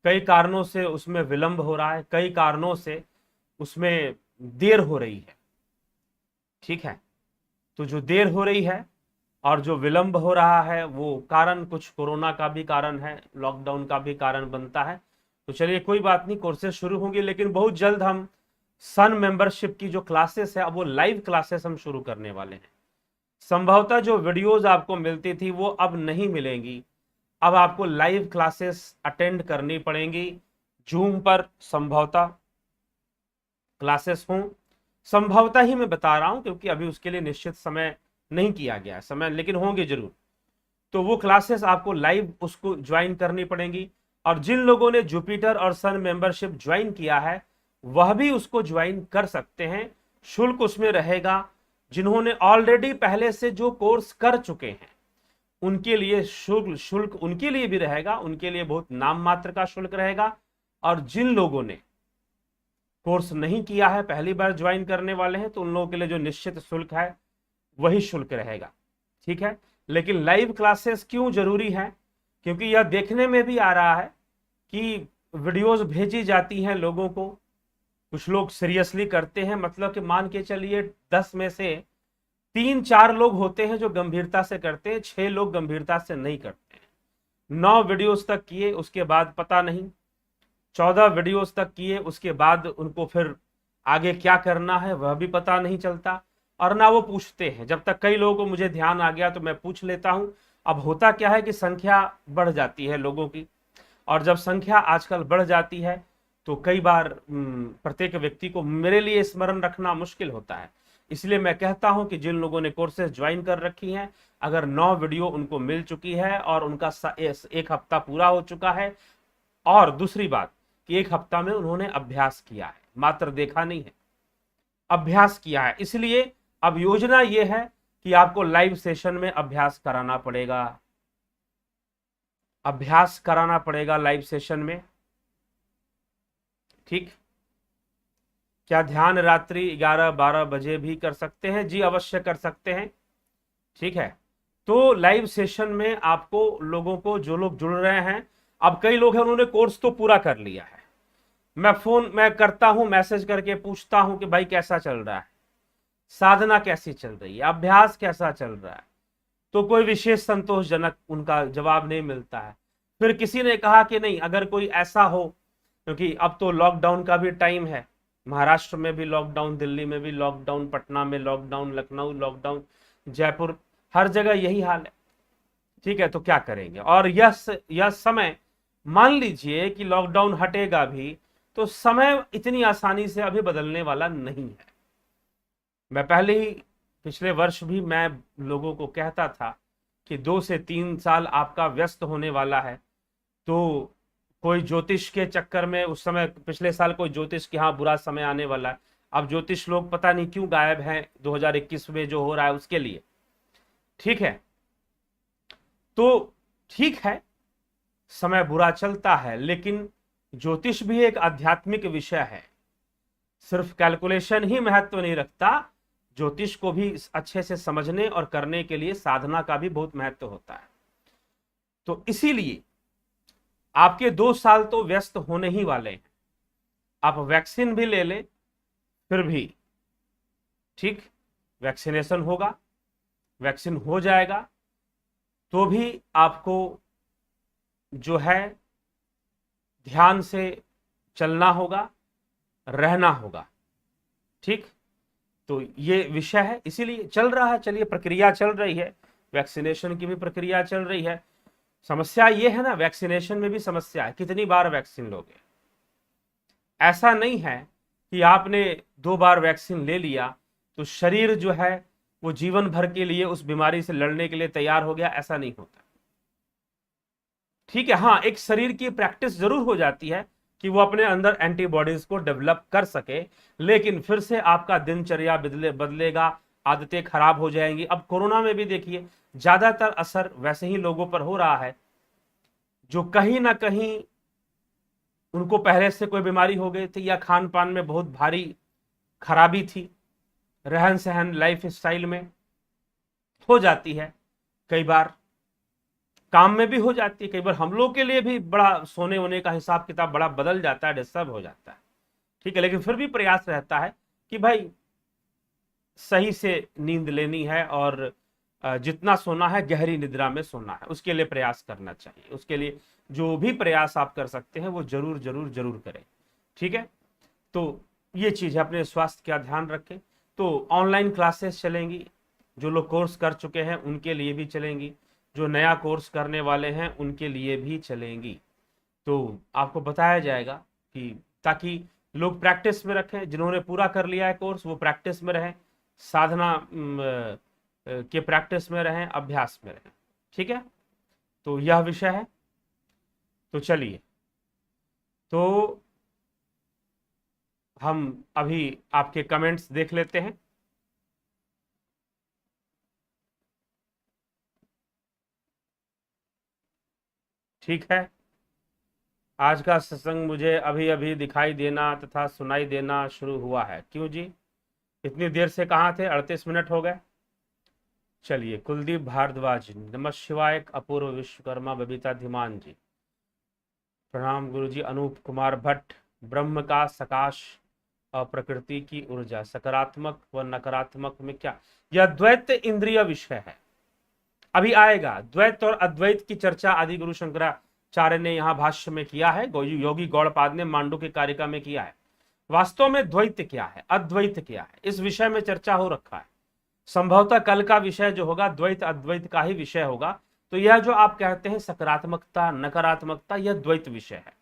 कई कारणों से उसमें विलंब हो रहा है, कई कारणों से उसमें देर हो रही है। ठीक है, तो जो देर हो रही है और जो विलंब हो रहा है वो कारण कुछ कोरोना का भी कारण है, लॉकडाउन का भी कारण बनता है। तो चलिए कोई बात नहीं, कोर्सेज शुरू होंगे, लेकिन बहुत जल्द हम सन मेंबरशिप की जो क्लासेस है, अब वो लाइव क्लासेस हम शुरू करने वाले हैं। संभवतः जो वीडियोस आपको मिलती थी वो अब नहीं मिलेंगी, अब आपको लाइव क्लासेस अटेंड करनी पड़ेंगी। जूम पर संभवतः क्लासेस हों, संभवतः ही मैं बता रहा हूं क्योंकि अभी उसके लिए निश्चित समय नहीं किया गया है समय, लेकिन होंगे जरूर। तो वो क्लासेस आपको लाइव उसको ज्वाइन करनी पड़ेंगी। और जिन लोगों ने जुपिटर और सन मेंबरशिप ज्वाइन किया है वह भी उसको ज्वाइन कर सकते हैं, शुल्क उसमें रहेगा। जिन्होंने ऑलरेडी पहले से जो कोर्स कर चुके हैं उनके लिए शुल्क उनके लिए भी रहेगा, उनके लिए बहुत नाम मात्र का शुल्क रहेगा। और जिन लोगों ने कोर्स नहीं किया है, पहली बार ज्वाइन करने वाले हैं, तो उन लोगों के लिए जो निश्चित शुल्क है वही शुल्क रहेगा। ठीक है, लेकिन लाइव क्लासेस क्यों जरूरी है? क्योंकि यह देखने में भी आ रहा है कि वीडियोस भेजी जाती हैं लोगों को, कुछ लोग सीरियसली करते हैं, मतलब कि मान के चलिए 10 में से 3-4 लोग होते हैं जो गंभीरता से करते हैं, 6 लोग गंभीरता से नहीं करते हैं। 9 वीडियोस तक किए उसके बाद पता नहीं, 14 वीडियोस तक किए उसके बाद उनको फिर आगे क्या करना है वह भी पता नहीं चलता, और ना वो पूछते हैं। जब तक कई लोगों को मुझे ध्यान आ गया तो मैं पूछ लेता हूं। अब होता क्या है कि संख्या बढ़ जाती है लोगों की, और जब संख्या आजकल बढ़ जाती है तो कई बार प्रत्येक व्यक्ति को मेरे लिए स्मरण रखना मुश्किल होता है। इसलिए मैं कहता हूं कि जिन लोगों ने कोर्सेज ज्वाइन कर रखी हैं, अगर 9 वीडियो उनको मिल चुकी है और उनका 1 हफ्ता पूरा हो चुका है, और दूसरी बात कि 1 हफ्ता में उन्होंने अभ्यास किया है, मात्र देखा नहीं है, अभ्यास किया है, इसलिए अब योजना यह है कि आपको लाइव सेशन में अभ्यास कराना पड़ेगा, अभ्यास कराना पड़ेगा लाइव सेशन में। ठीक, क्या ध्यान रात्रि 11-12 बजे भी कर सकते हैं? जी अवश्य कर सकते हैं। ठीक है, तो लाइव सेशन में आपको लोगों को, जो लोग जुड़ रहे हैं, अब कई लोग हैं उन्होंने कोर्स तो पूरा कर लिया है, मैं करता हूं, मैसेज करके पूछता हूं कि भाई कैसा चल रहा है, साधना कैसी चल रही है, अभ्यास कैसा चल रहा है, तो कोई विशेष संतोषजनक उनका जवाब नहीं मिलता है। फिर किसी ने कहा कि नहीं, अगर कोई ऐसा हो, क्योंकि अब तो लॉकडाउन का भी टाइम है, महाराष्ट्र में भी लॉकडाउन, दिल्ली में भी लॉकडाउन, पटना में लॉकडाउन, लखनऊ लॉकडाउन, जयपुर, हर जगह यही हाल है। ठीक है, तो क्या करेंगे? और यह समय, मान लीजिए कि लॉकडाउन हटेगा भी, तो समय इतनी आसानी से अभी बदलने वाला नहीं है। मैं पहले ही, पिछले वर्ष भी मैं लोगों को कहता था कि 2 से 3 साल आपका व्यस्त होने वाला है। तो कोई ज्योतिष के चक्कर में, उस समय पिछले साल कोई ज्योतिष के यहाँ बुरा समय आने वाला है, अब ज्योतिष लोग पता नहीं क्यों गायब हैं 2021 में जो हो रहा है उसके लिए। ठीक है, तो ठीक है, समय बुरा चलता है, लेकिन ज्योतिष भी एक आध्यात्मिक विषय है, सिर्फ कैलकुलेशन ही महत्व नहीं रखता, ज्योतिष को भी अच्छे से समझने और करने के लिए साधना का भी बहुत महत्व होता है। तो इसीलिए आपके 2 साल तो व्यस्त होने ही वाले हैं। आप वैक्सीन भी ले लें फिर भी, ठीक, वैक्सीनेशन होगा, वैक्सीन हो जाएगा, तो भी आपको जो है ध्यान से चलना होगा, रहना होगा। ठीक, तो ये विषय है, इसीलिए चल रहा है। चलिए, प्रक्रिया चल रही है, वैक्सीनेशन की भी प्रक्रिया चल रही है। समस्या ये है ना, वैक्सीनेशन में भी समस्या है, कितनी बार वैक्सीन लोगे? ऐसा नहीं है कि आपने 2 बार वैक्सीन ले लिया तो शरीर जो है वो जीवन भर के लिए उस बीमारी से लड़ने के लिए तैयार हो गया, ऐसा नहीं होता। ठीक है, हाँ, एक शरीर की प्रैक्टिस जरूर हो जाती है कि वो अपने अंदर एंटीबॉडीज को डेवलप कर सके, लेकिन फिर से आपका दिनचर्या बदलेगा, आदतें खराब हो जाएंगी। अब कोरोना में भी देखिए, ज्यादातर असर वैसे ही लोगों पर हो रहा है जो कहीं ना कहीं उनको पहले से कोई बीमारी हो गई थी, या खान पान में बहुत भारी खराबी थी, रहन सहन, लाइफ स्टाइल में हो जाती है, कई बार काम में भी हो जाती है, कई बार हम लोग के लिए भी बड़ा सोने वोने का हिसाब किताब बड़ा बदल जाता है, डिस्टर्ब हो जाता है। ठीक है, लेकिन फिर भी प्रयास रहता है कि भाई सही से नींद लेनी है, और जितना सोना है गहरी निद्रा में सोना है, उसके लिए प्रयास करना चाहिए। उसके लिए जो भी प्रयास आप कर सकते हैं वो जरूर जरूर जरूर करें। ठीक है, तो ये चीज है, अपने स्वास्थ्य का ध्यान रखें। तो ऑनलाइन क्लासेस चलेंगी, जो लोग कोर्स कर चुके हैं उनके लिए भी चलेंगी, जो नया कोर्स करने वाले हैं उनके लिए भी चलेंगी। तो आपको बताया जाएगा कि ताकि लोग प्रैक्टिस में रखें, जिन्होंने पूरा कर लिया है कोर्स वो प्रैक्टिस में रहें, साधना के प्रैक्टिस में रहें, अभ्यास में रहें। ठीक है, तो यह विषय है। तो चलिए, तो हम अभी आपके कमेंट्स देख लेते हैं। ठीक है, आज का सत्संग मुझे अभी अभी दिखाई देना तथा सुनाई देना शुरू हुआ है। क्यों जी, इतनी देर से कहाँ थे? 38 मिनट हो गए। चलिए, कुलदीप भारद्वाज जी, नमः शिवाय। अपूर्व विश्वकर्मा, बबीता धीमान जी, प्रणाम गुरु जी। अनूप कुमार भट्ट, ब्रह्म का सकाश और प्रकृति की ऊर्जा, सकारात्मक व नकारात्मक में क्या? यह द्वैत इंद्रिय विषय है, अभी आएगा। द्वैत और अद्वैत की चर्चा आदि गुरु शंकराचार्य ने यहाँ भाष्य में किया है, योगी गौड़पाद ने मांडू की कारिका में किया है। वास्तव में द्वैत क्या है, अद्वैत क्या है, इस विषय में चर्चा हो रखा है। संभवतः कल का विषय जो होगा द्वैत अद्वैत का ही विषय होगा। तो यह जो आप कहते हैं सकारात्मकता नकारात्मकता, यह द्वैत विषय है।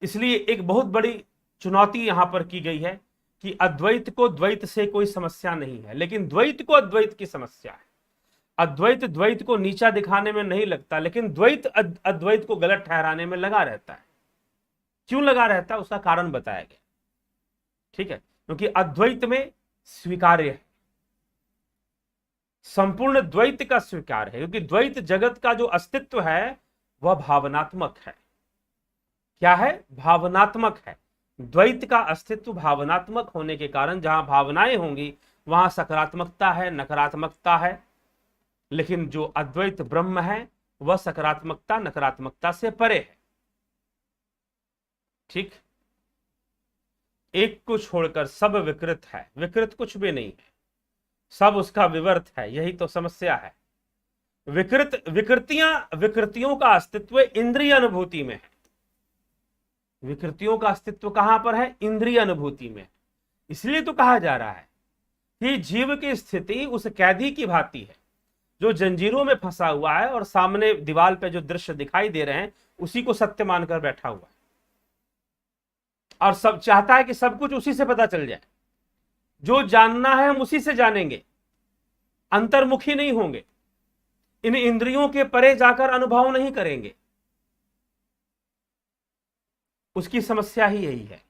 इसलिए एक बहुत बड़ी चुनौती यहां पर की गई है कि अद्वैत को द्वैत से कोई समस्या नहीं है, लेकिन द्वैत को अद्वैत की समस्या है। अद्वैत द्वैत को नीचा दिखाने में नहीं लगता, लेकिन द्वैत अद्वैत को गलत ठहराने में लगा रहता है। क्यों लगा रहता है, उसका कारण बताया गया। ठीक है, क्योंकि अद्वैत में स्वीकार्य है, संपूर्ण द्वैत का स्वीकार है, क्योंकि द्वैत जगत का जो अस्तित्व है वह भावनात्मक है। क्या है? भावनात्मक है। द्वैत का अस्तित्व भावनात्मक होने के कारण जहां भावनाएं होंगी वहां सकारात्मकता है, नकारात्मकता है। लेकिन जो अद्वैत ब्रह्म है वह सकारात्मकता नकारात्मकता से परे है। ठीक, एक को छोड़कर सब विकृत है, विकृत कुछ भी नहीं है, सब उसका विवर्त है। यही तो समस्या है। विकृतियों का अस्तित्व इंद्रिय अनुभूति में है। विकृतियों का अस्तित्व कहां पर है? इंद्रिय अनुभूति में। इसलिए तो कहा जा रहा है कि जीव की स्थिति उस कैदी की भांति है जो जंजीरों में फंसा हुआ है और सामने दीवार पे जो दृश्य दिखाई दे रहे हैं उसी को सत्य मानकर बैठा हुआ है और सब चाहता है कि सब कुछ उसी से पता चल जाए। जो जानना है हम उसी से जानेंगे, अंतर्मुखी नहीं होंगे, इन इंद्रियों के परे जाकर अनुभव नहीं करेंगे। उसकी समस्या ही यही है।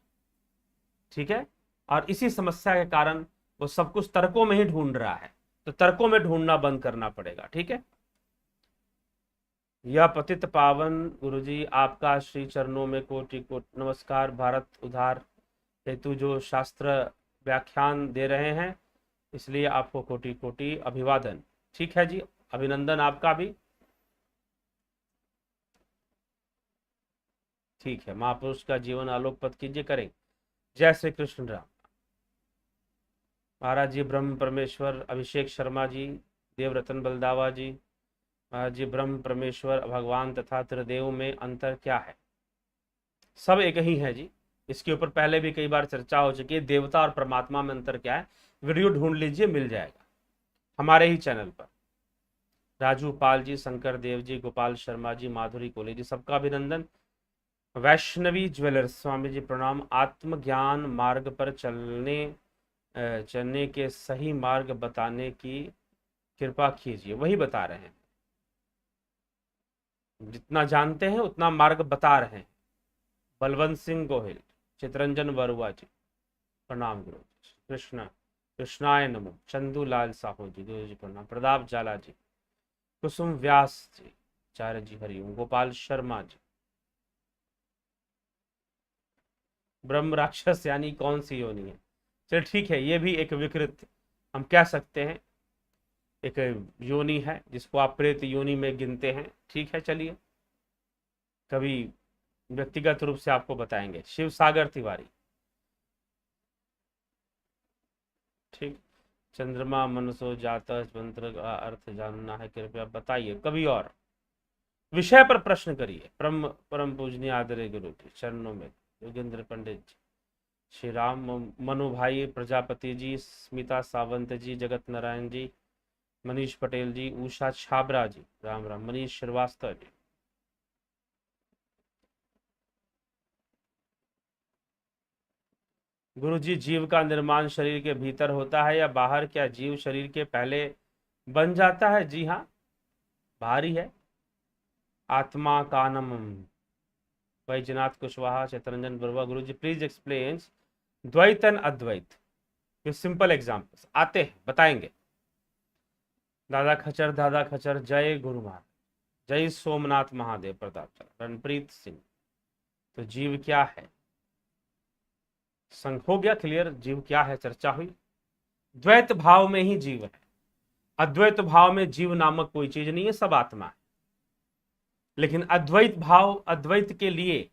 ठीक है, और इसी समस्या के कारण वो सब कुछ तर्कों में ही ढूंढ रहा है, तो तर्कों में ढूंढना बंद करना पड़ेगा। ठीक है, यह पतित पावन गुरुजी आपका श्री चरणों में कोटि कोटि नमस्कार। भारत उद्धार हेतु जो शास्त्र व्याख्यान दे रहे हैं इसलिए आपको कोटि कोटि अभिवादन। ठीक है जी, अभिनंदन आपका भी। ठीक है, महापुरुष का जीवन आलोकपत कीजिए, करें। जय श्री कृष्ण राम। महाराज जी ब्रह्म परमेश्वर, अभिषेक शर्मा जी, देवरतन बलदावा जी, महाराज जी ब्रह्म परमेश्वर भगवान तथा त्रिदेव में अंतर क्या है? सब एक ही है जी। इसके ऊपर पहले भी कई बार चर्चा हो चुकी है। देवता और परमात्मा में अंतर क्या है, वीडियो ढूंढ लीजिए, मिल जाएगा हमारे ही चैनल पर। राजू पाल जी, शंकर देव जी, गोपाल शर्मा जी, माधुरी कोहली जी, सबका अभिनंदन। वैष्णवी ज्वेलर्स स्वामी जी प्रणाम। आत्मज्ञान मार्ग पर चलने के सही मार्ग बताने की कृपा कीजिए। वही बता रहे हैं, जितना जानते हैं उतना मार्ग बता रहे हैं। बलवंत सिंह गोहिल, चितरंजन बरुआ जी प्रणाम गुरु जी। कृष्णाय नमो। चंदू लाल साहू जी, गुरु जी प्रणाम। प्रताप जाला जी, कुसुम व्यास जी, आचार्य जी हरिओम। गोपाल शर्मा जी, ब्रह्म राक्षस यानी कौन सी योनि है? चल ठीक है, ये भी एक विकृत हम कह सकते हैं, एक योनि है जिसको आप प्रेत योनि में गिनते हैं। ठीक है, चलिए कभी व्यक्तिगत रूप से आपको बताएंगे। शिव सागर तिवारी, ठीक। चंद्रमा मनसो जाता मंत्र का अर्थ जानना है, कृपया बताइए। कभी और विषय पर प्रश्न करिए। परम पूजनीय आदरणीय गुरु जी चरणों में योगेंद्र पंडित जी, श्री राम मनु भाई प्रजापति जी, स्मिता सावंत जी, जगत नारायण जी, मनीष पटेल जी, उषा छाबरा जी, राम राम। मनीष श्रीवास्तव जी, गुरु जी जीव का निर्माण शरीर के भीतर होता है या बाहर? क्या जीव शरीर के पहले बन जाता है? जी हाँ, बाहर ही है। आत्मा Kanam, Vaijnath Kushwaha, Chitranjan Barua. Guru ji please explain Dvaita and Advaita with simple examples. आते हैं, बताएंगे। दादा खचर, जय गुरु महाराज, जय सोमनाथ महादेव। प्रताप रणप्रीत सिंह, तो जीव क्या है? संग हो गया क्लियर, जीव क्या है, चर्चा हुई। द्वैत भाव में ही जीव है, अद्वैत भाव में जीव नामक कोई चीज नहीं है, सब आत्मा है। लेकिन अद्वैत भाव, अद्वैत के लिए,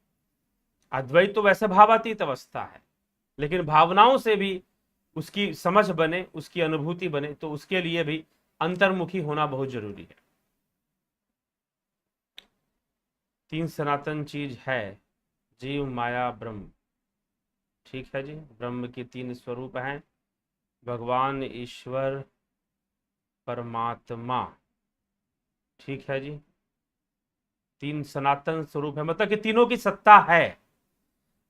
अद्वैत तो वैसे भावातीत अवस्था है, लेकिन भावनाओं से भी उसकी समझ बने, उसकी अनुभूति बने, तो उसके लिए भी अंतर्मुखी होना बहुत जरूरी है। 3 सनातन चीज है, जीव, माया, ब्रह्म। ठीक है जी, ब्रह्म के 3 स्वरूप हैं, भगवान, ईश्वर, परमात्मा। ठीक है जी, 3 सनातन स्वरूप है, मतलब कि तीनों की सत्ता है।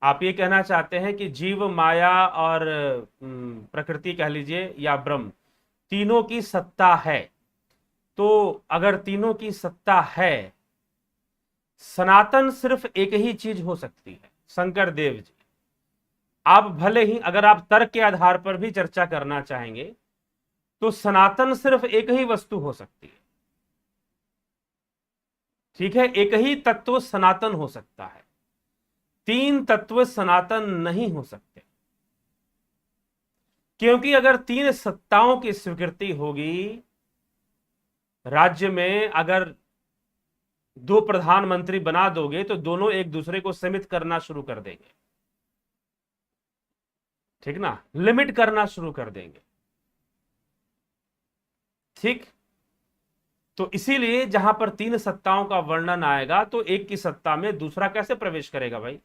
आप ये कहना चाहते हैं कि जीव, माया और प्रकृति कह लीजिए या ब्रह्म, तीनों की सत्ता है। तो अगर तीनों की सत्ता है, सनातन सिर्फ एक ही चीज हो सकती है। शंकर देव जी, आप भले ही अगर आप तर्क के आधार पर भी चर्चा करना चाहेंगे तो सनातन सिर्फ एक ही वस्तु हो सकती है। ठीक है, एक ही तत्व सनातन हो सकता है। तीन तत्व सनातन नहीं हो सकते, क्योंकि अगर तीन सत्ताओं की स्वीकृति होगी, राज्य में अगर दो प्रधानमंत्री बना दोगे तो दोनों एक दूसरे को सीमित करना शुरू कर देंगे, ठीक ना, लिमिट करना शुरू कर देंगे, ठीक। तो इसीलिए जहां पर तीन सत्ताओं का वर्णन आएगा तो एक की सत्ता में दूसरा कैसे प्रवेश करेगा भाई?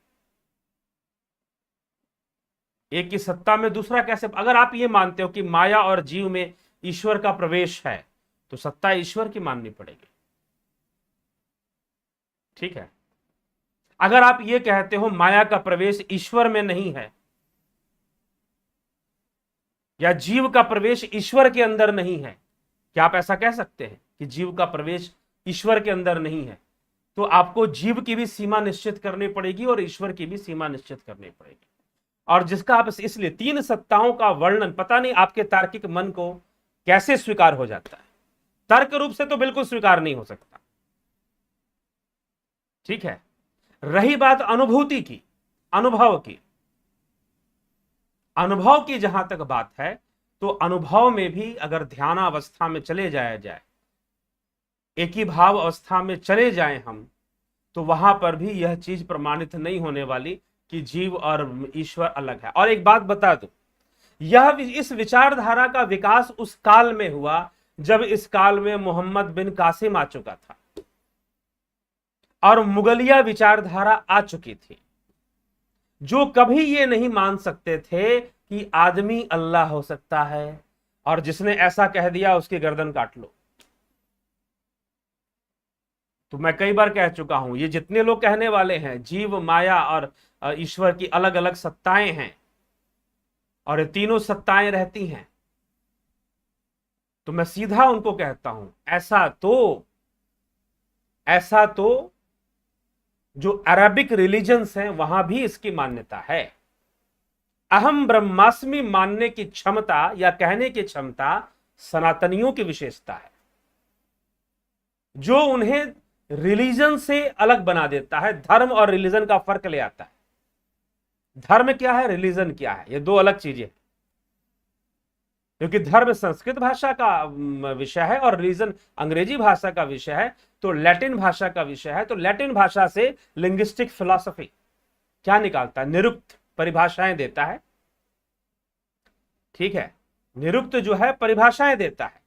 एक की सत्ता में दूसरा कैसे? अगर आप ये मानते हो कि माया और जीव में ईश्वर का प्रवेश है तो सत्ता ईश्वर की माननी पड़ेगी, ठीक है। अगर आप ये कहते हो माया का प्रवेश ईश्वर में नहीं है, या जीव का प्रवेश ईश्वर के अंदर नहीं है, क्या आप ऐसा कह सकते हैं कि जीव का प्रवेश ईश्वर के अंदर नहीं है? तो आपको जीव की भी सीमा निश्चित करनी पड़ेगी और ईश्वर की भी सीमा निश्चित करनी पड़ेगी। और जिसका आप इसलिए तीन सत्ताओं का वर्णन, पता नहीं आपके तार्किक मन को कैसे स्वीकार हो जाता है, तर्क रूप से तो बिल्कुल स्वीकार नहीं हो सकता, ठीक है। रही बात अनुभूति की, अनुभव की, अनुभव की जहां तक बात है तो अनुभव में भी अगर ध्यान अवस्था में चले जाए, एक ही भाव अवस्था में चले जाएं हम, तो वहां पर भी यह चीज प्रमाणित नहीं होने वाली कि जीव और ईश्वर अलग है। और एक बात बता दूं, इस विचारधारा का विकास उस काल में हुआ जब इस काल में मोहम्मद बिन कासिम आ चुका था और मुगलिया विचारधारा आ चुकी थी, जो कभी ये नहीं मान सकते थे कि आदमी अल्लाह हो सकता है, और जिसने ऐसा कह दिया उसकी गर्दन काट लो। तो मैं कई बार कह चुका हूं, ये जितने लोग कहने वाले हैं जीव, माया और ईश्वर की अलग अलग सत्ताएं हैं और ये तीनों सत्ताएं रहती हैं, तो मैं सीधा उनको कहता हूं ऐसा तो जो अरबिक रिलीजन्स हैं वहां भी इसकी मान्यता है। अहम ब्रह्मास्मि मानने की क्षमता या कहने की क्षमता सनातनियों की विशेषता है, जो उन्हें रिलीजन से अलग बना देता है, धर्म और रिलीजन का फर्क ले आता है। धर्म क्या है, रिलीजन क्या है, ये दो अलग चीजें हैं, क्योंकि धर्म संस्कृत भाषा का विषय है और रिलीजन अंग्रेजी भाषा का विषय है, तो लैटिन भाषा का विषय है। तो लैटिन भाषा से लिंग्विस्टिक फिलॉसफी क्या निकालता है, निरुक्त परिभाषाएं देता है, ठीक है। निरुक्त जो है परिभाषाएं देता है,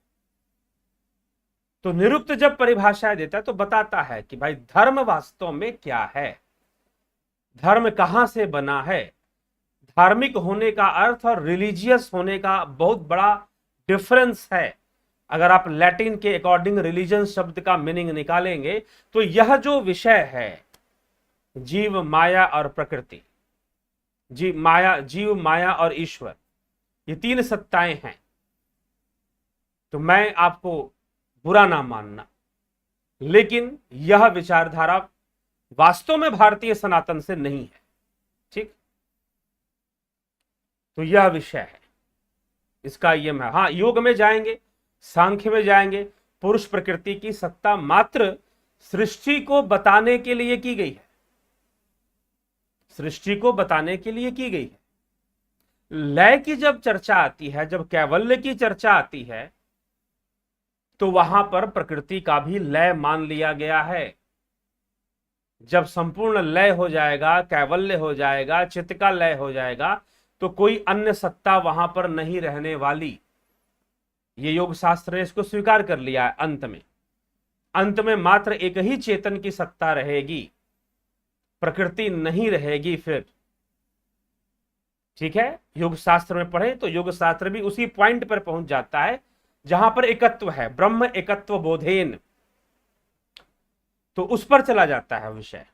तो निरुक्त जब परिभाषाएं देता है तो बताता है कि भाई धर्म वास्तव में क्या है, धर्म कहां से बना है। धार्मिक होने का अर्थ और रिलीजियस होने का बहुत बड़ा डिफरेंस है। अगर आप लैटिन के अकॉर्डिंग रिलीजन शब्द का मीनिंग निकालेंगे तो यह जो विषय है जीव, माया और प्रकृति, जीव, माया और ईश्वर, ये तीन सत्ताएं हैं। तो मैं आपको बुरा ना मानना, लेकिन यह विचारधारा वास्तव में भारतीय सनातन से नहीं है, ठीक। तो यह विषय है, इसका यम है। हाँ, योग में जाएंगे, सांख्य में जाएंगे, पुरुष प्रकृति की सत्ता मात्र सृष्टि को बताने के लिए की गई है, सृष्टि को बताने के लिए की गई है। लय की जब चर्चा आती है, जब कैवल्य की चर्चा आती है, तो वहां पर प्रकृति का भी लय मान लिया गया है। जब संपूर्ण लय हो जाएगा, कैवल्य हो जाएगा, चित्त का लय हो जाएगा, तो कोई अन्य सत्ता वहां पर नहीं रहने वाली। ये योग शास्त्र ने इसको स्वीकार कर लिया है। अंत में मात्र एक ही चेतन की सत्ता रहेगी, प्रकृति नहीं रहेगी फिर, ठीक है। योग शास्त्र में पढ़े तो योग शास्त्र भी उसी पॉइंट पर पहुंच जाता है जहां पर एकत्व है, ब्रह्म एकत्व बोधेन, तो उस पर चला जाता है विषय।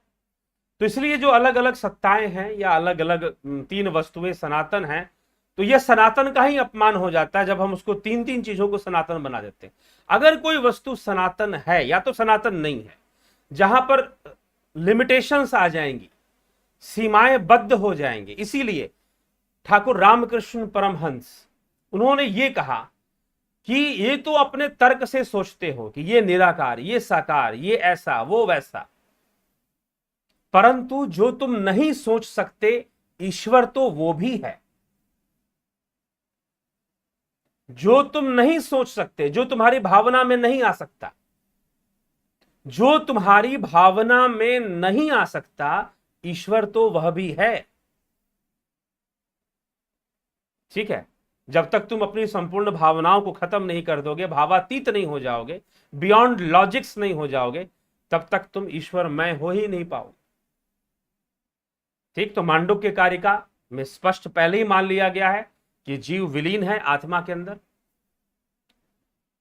तो इसलिए जो अलग अलग सत्ताएं हैं या अलग अलग तीन वस्तुएं सनातन हैं, तो यह सनातन का ही अपमान हो जाता है जब हम उसको तीन तीन चीजों को सनातन बना देते हैं। अगर कोई वस्तु सनातन है या तो सनातन नहीं है, जहां पर लिमिटेशंस आ जाएंगी, सीमाएं बद्ध हो जाएंगी। इसीलिए ठाकुर रामकृष्ण परमहंस, उन्होंने ये कहा कि ये तो अपने तर्क से सोचते हो कि ये निराकार, ये साकार, ये ऐसा, वो वैसा, परंतु जो तुम नहीं सोच सकते, ईश्वर तो वो भी है। जो तुम नहीं सोच सकते, जो तुम्हारी भावना में नहीं आ सकता, जो तुम्हारी भावना में नहीं आ सकता, ईश्वर तो वह भी है। ठीक है। जब तक तुम अपनी संपूर्ण भावनाओं को खत्म नहीं कर दोगे, भावातीत नहीं हो जाओगे, बियॉन्ड लॉजिक्स नहीं हो जाओगे, तब तक तुम ईश्वर मैं हो ही नहीं पाओगे। ठीक। तो मांडुक्य कारिका में स्पष्ट पहले ही मान लिया गया है कि जीव विलीन है आत्मा के अंदर।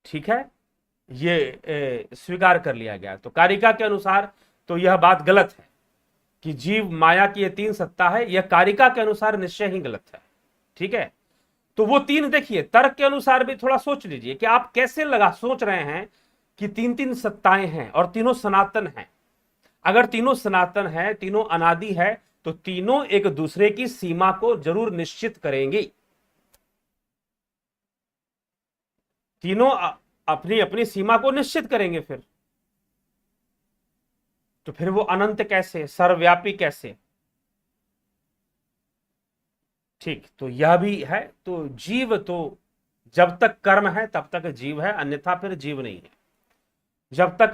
ठीक है, ये स्वीकार कर लिया गया। तो कारिका के अनुसार तो यह बात गलत है कि जीव माया की ये तीन सत्ता है, यह कारिका के अनुसार निश्चय ही गलत है। ठीक है। तो वो तीन देखिए, तर्क के अनुसार भी थोड़ा सोच लीजिए कि आप कैसे सोच रहे हैं कि तीन तीन सत्ताएं हैं और तीनों सनातन हैं। अगर तीनों सनातन है, तीनों अनादि है, तो तीनों एक दूसरे की सीमा को जरूर निश्चित करेंगी। तीनों अपनी अपनी सीमा को निश्चित करेंगे। फिर वो अनंत कैसे, सर्वव्यापी कैसे? ठीक। तो यह भी है। तो जीव तो जब तक कर्म है तब तक जीव है, अन्यथा फिर जीव नहीं है। जब तक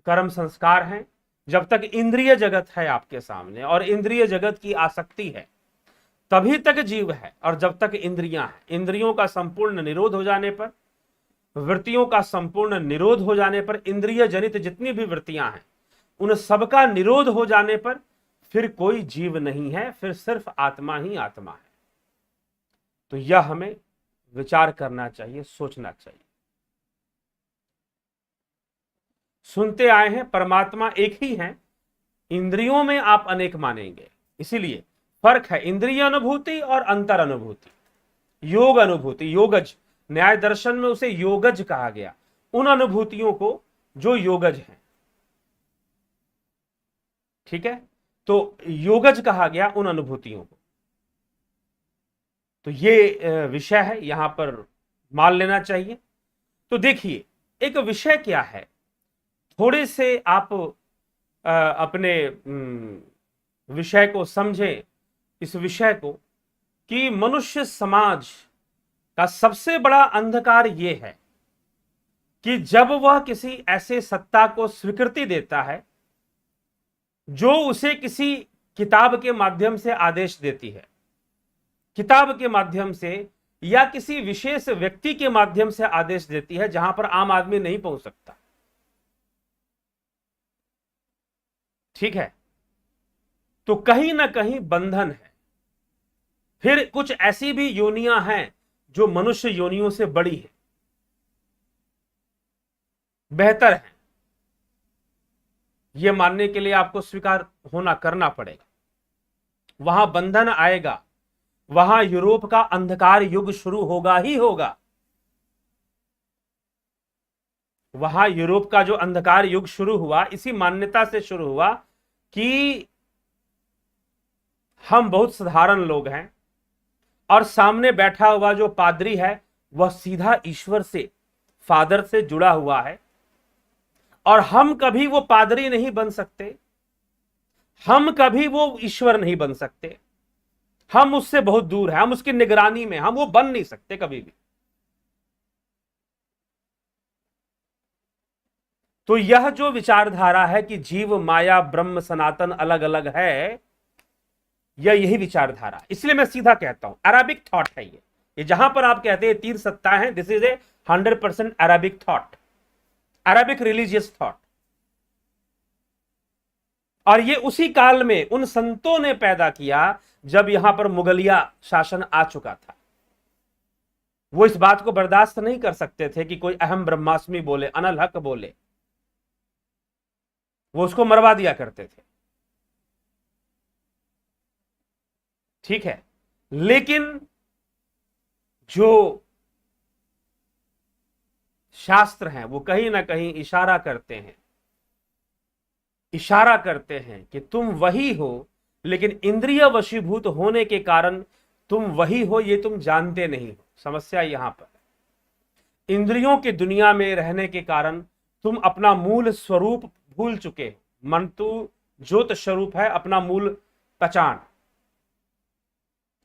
कर्म संस्कार है, जब तक इंद्रिय जगत है आपके सामने और इंद्रिय जगत की आसक्ति है, तभी तक जीव है। और जब तक इंद्रियां हैं, इंद्रियों का संपूर्ण निरोध हो जाने पर, वृत्तियों का संपूर्ण निरोध हो जाने पर, इंद्रिय जनित जितनी भी वृत्तियां हैं उन सबका निरोध हो जाने पर फिर कोई जीव नहीं है, फिर सिर्फ आत्मा ही आत्मा है। तो यह हमें विचार करना चाहिए, सोचना चाहिए। सुनते आए हैं परमात्मा एक ही है, इंद्रियों में आप अनेक मानेंगे। इसीलिए फर्क है इंद्रिय अनुभूति और अंतर अनुभूति, योग अनुभूति। योगज, न्याय दर्शन में उसे योगज कहा गया, उन अनुभूतियों को जो योगज हैं। ठीक है। तो योगज कहा गया उन अनुभूतियों को। तो ये विषय है, यहां पर मान लेना चाहिए। तो देखिए, एक विषय क्या है, थोड़े से आप अपने विषय को समझें, इस विषय को, कि मनुष्य समाज का सबसे बड़ा अंधकार यह है कि जब वह किसी ऐसे सत्ता को स्वीकृति देता है जो उसे किसी किताब के माध्यम से आदेश देती है, किताब के माध्यम से या किसी विशेष व्यक्ति के माध्यम से आदेश देती है, जहां पर आम आदमी नहीं पहुंच सकता। ठीक है। तो कहीं ना कहीं बंधन है। फिर कुछ ऐसी भी योनियां हैं जो मनुष्य योनियों से बड़ी है, बेहतर है। यह मानने के लिए आपको स्वीकार होना करना पड़ेगा। वहां बंधन आएगा, वहां यूरोप का अंधकार युग शुरू होगा ही होगा। वहां यूरोप का जो अंधकार युग शुरू हुआ, इसी मान्यता से शुरू हुआ कि हम बहुत साधारण लोग हैं और सामने बैठा हुआ जो पादरी है वह सीधा ईश्वर से, फादर से जुड़ा हुआ है, और हम कभी वो पादरी नहीं बन सकते, हम कभी वो ईश्वर नहीं बन सकते, हम उससे बहुत दूर हैं, हम उसकी निगरानी में, हम वो बन नहीं सकते कभी भी। तो यह जो विचारधारा है कि जीव माया ब्रह्म सनातन अलग अलग है, यही विचारधारा। इसलिए मैं सीधा कहता हूं अरेबिक थॉट है ये जहां पर आप कहते हैं तीन सत्ता है, this is a 100% Arabic thought, Arabic religious thought. और ये उसी काल में उन संतों ने पैदा किया जब यहां पर मुगलिया शासन आ चुका था। वो इस बात को बर्दाश्त नहीं कर सकते थे कि कोई अहम ब्रह्मास्मि बोले, अनल हक बोले, वो उसको मरवा दिया करते थे। ठीक है। लेकिन जो शास्त्र हैं वो कहीं ना कहीं इशारा करते हैं कि तुम वही हो, लेकिन इंद्रिय वशीभूत होने के कारण तुम वही हो ये तुम जानते नहीं हो। समस्या यहां पर इंद्रियों की दुनिया में रहने के कारण तुम अपना मूल स्वरूप भूल चुके हो। ज्योत स्वरूप है, अपना मूल पहचान।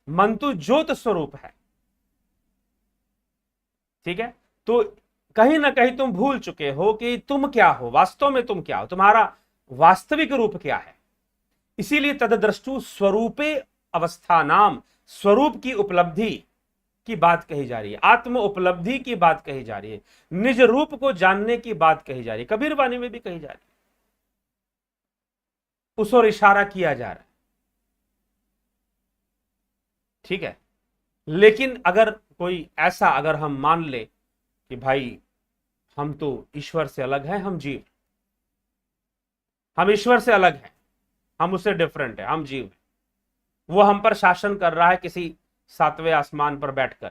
मन तो ज्योत स्वरूप है, ठीक है। तो कहीं ना कहीं तुम भूल चुके हो कि तुम क्या हो, वास्तव में तुम क्या हो, तुम्हारा वास्तविक रूप क्या है। इसीलिए तदद्रष्टु स्वरूपे अवस्था नाम, स्वरूप की उपलब्धि की बात कही जा रही है, आत्म उपलब्धि की बात कही जा रही है, निज रूप को जानने की बात कही जा रही है, कबीर वाणी में भी कही जा रही है, उस ओर इशारा किया जा रहा है, ठीक है। लेकिन अगर कोई ऐसा, अगर हम मान ले कि भाई हम तो ईश्वर से अलग हैं, हम जीव, हम ईश्वर से अलग हैं, हम उससे डिफरेंट है, हम जीव हैं, वो हम पर शासन कर रहा है किसी सातवें आसमान पर बैठकर,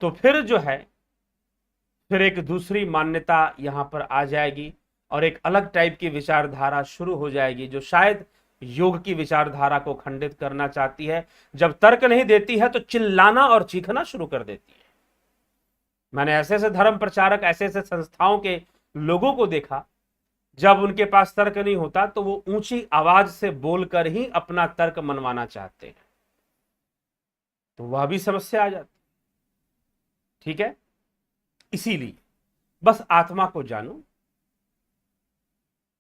तो फिर जो है, फिर एक दूसरी मान्यता यहां पर आ जाएगी और एक अलग टाइप की विचारधारा शुरू हो जाएगी, जो शायद योग की विचारधारा को खंडित करना चाहती है। जब तर्क नहीं देती है तो चिल्लाना और चीखना शुरू कर देती है। मैंने ऐसे ऐसे धर्म प्रचारक, ऐसे ऐसे संस्थाओं के लोगों को देखा, जब उनके पास तर्क नहीं होता तो वो ऊंची आवाज से बोलकर ही अपना तर्क मनवाना चाहते हैं, तो वह भी समस्या आ जाती, ठीक है। इसीलिए बस आत्मा को जानो,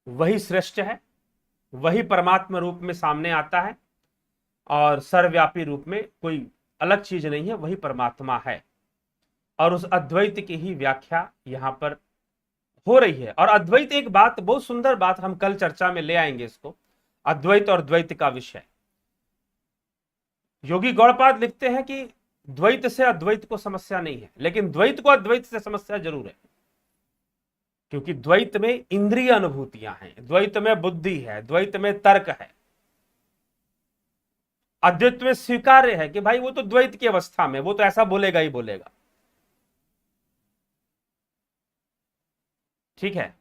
वही श्रेष्ठ है, वही परमात्मा रूप में सामने आता है और सर्वव्यापी रूप में कोई अलग चीज नहीं है, वही परमात्मा है। और उस अद्वैत की ही व्याख्या यहां पर हो रही है। और अद्वैत, एक बात, बहुत सुंदर बात, हम कल चर्चा में ले आएंगे इसको, अद्वैत और द्वैत का विषय। योगी गौड़पाद लिखते हैं कि द्वैत से अद्वैत को समस्या नहीं है, लेकिन द्वैत को अद्वैत से समस्या जरूर है, क्योंकि द्वैत में इंद्रिय अनुभूतियां हैं, द्वैत में बुद्धि है, द्वैत में तर्क है। अद्वैत में स्वीकार्य है कि भाई वो तो द्वैत की अवस्था में, वो तो ऐसा बोलेगा ही बोलेगा, ठीक है।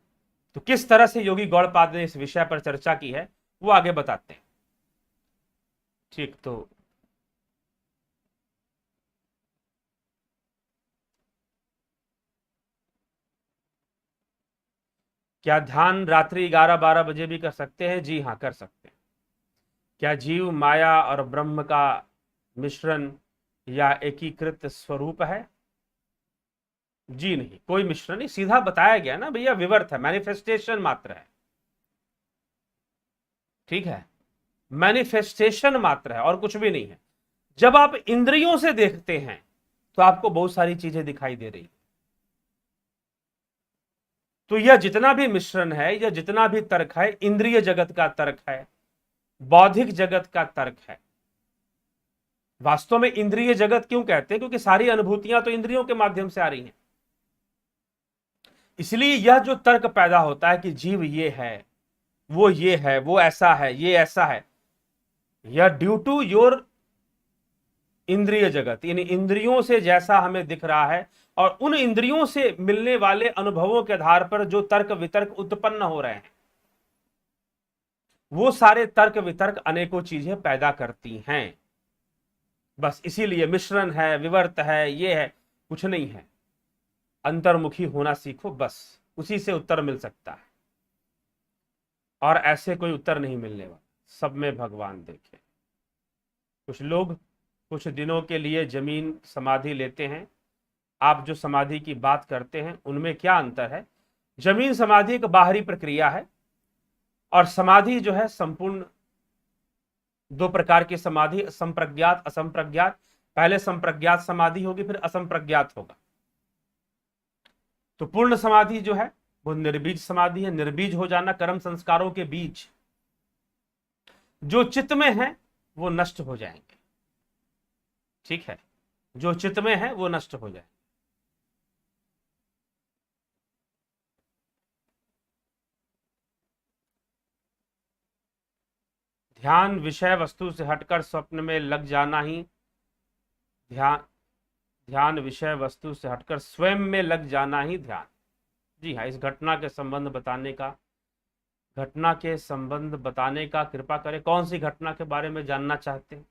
तो किस तरह से योगी गौड़पाद ने इस विषय पर चर्चा की है वो आगे बताते हैं, ठीक। तो क्या ध्यान रात्रि 11-12 बजे भी कर सकते हैं? जी हाँ, कर सकते हैं। क्या जीव माया और ब्रह्म का मिश्रण या एकीकृत स्वरूप है? जी नहीं, कोई मिश्रण नहीं, सीधा बताया गया ना भैया, विवर्त है, मैनिफेस्टेशन मात्र है, ठीक है, मैनिफेस्टेशन मात्र है और कुछ भी नहीं है। जब आप इंद्रियों से देखते हैं तो आपको बहुत सारी चीजें दिखाई दे रही, तो यह जितना भी मिश्रण है, यह जितना भी तर्क है, इंद्रिय जगत का तर्क है, बौद्धिक जगत का तर्क है। वास्तव में इंद्रिय जगत क्यों कहते हैं? क्योंकि सारी अनुभूतियां तो इंद्रियों के माध्यम से आ रही हैं। इसलिए यह जो तर्क पैदा होता है कि जीव ये है, वो ऐसा है, ये ऐसा है, यह ड्यू टू योर इंद्रिय जगत, यानी इंद्रियों से जैसा हमें दिख रहा है और उन इंद्रियों से मिलने वाले अनुभवों के आधार पर जो तर्क वितर्क उत्पन्न हो रहे हैं, वो सारे तर्क वितर्क अनेकों चीजें पैदा करती हैं। बस इसीलिए मिश्रण है, विवर्त है, ये है, कुछ नहीं है। अंतर्मुखी होना सीखो, बस उसी से उत्तर मिल सकता है, और ऐसे कोई उत्तर नहीं मिलने वाला। सब में भगवान देखे। कुछ लोग कुछ दिनों के लिए जमीन समाधि लेते हैं, आप जो समाधि की बात करते हैं उनमें क्या अंतर है? जमीन समाधि एक बाहरी प्रक्रिया है और समाधि जो है संपूर्ण, दो प्रकार की समाधि, संप्रज्ञात असंप्रज्ञात। पहले संप्रज्ञात समाधि होगी, फिर असंप्रज्ञात होगा। तो पूर्ण समाधि जो है वो निर्बीज समाधि है। निर्बीज हो जाना, कर्म संस्कारों के बीज जो चित्त में है वो नष्ट हो जाएंगे, ठीक है, जो चित्त में है वो नष्ट हो जाए। ध्यान विषय वस्तु से हटकर स्वप्न में लग जाना ही ध्यान, ध्यान विषय वस्तु से हटकर स्वयं में लग जाना ही ध्यान। जी हाँ, इस घटना के संबंध बताने का, घटना के संबंध बताने का कृपा करें। कौन सी घटना के बारे में जानना चाहते हैं?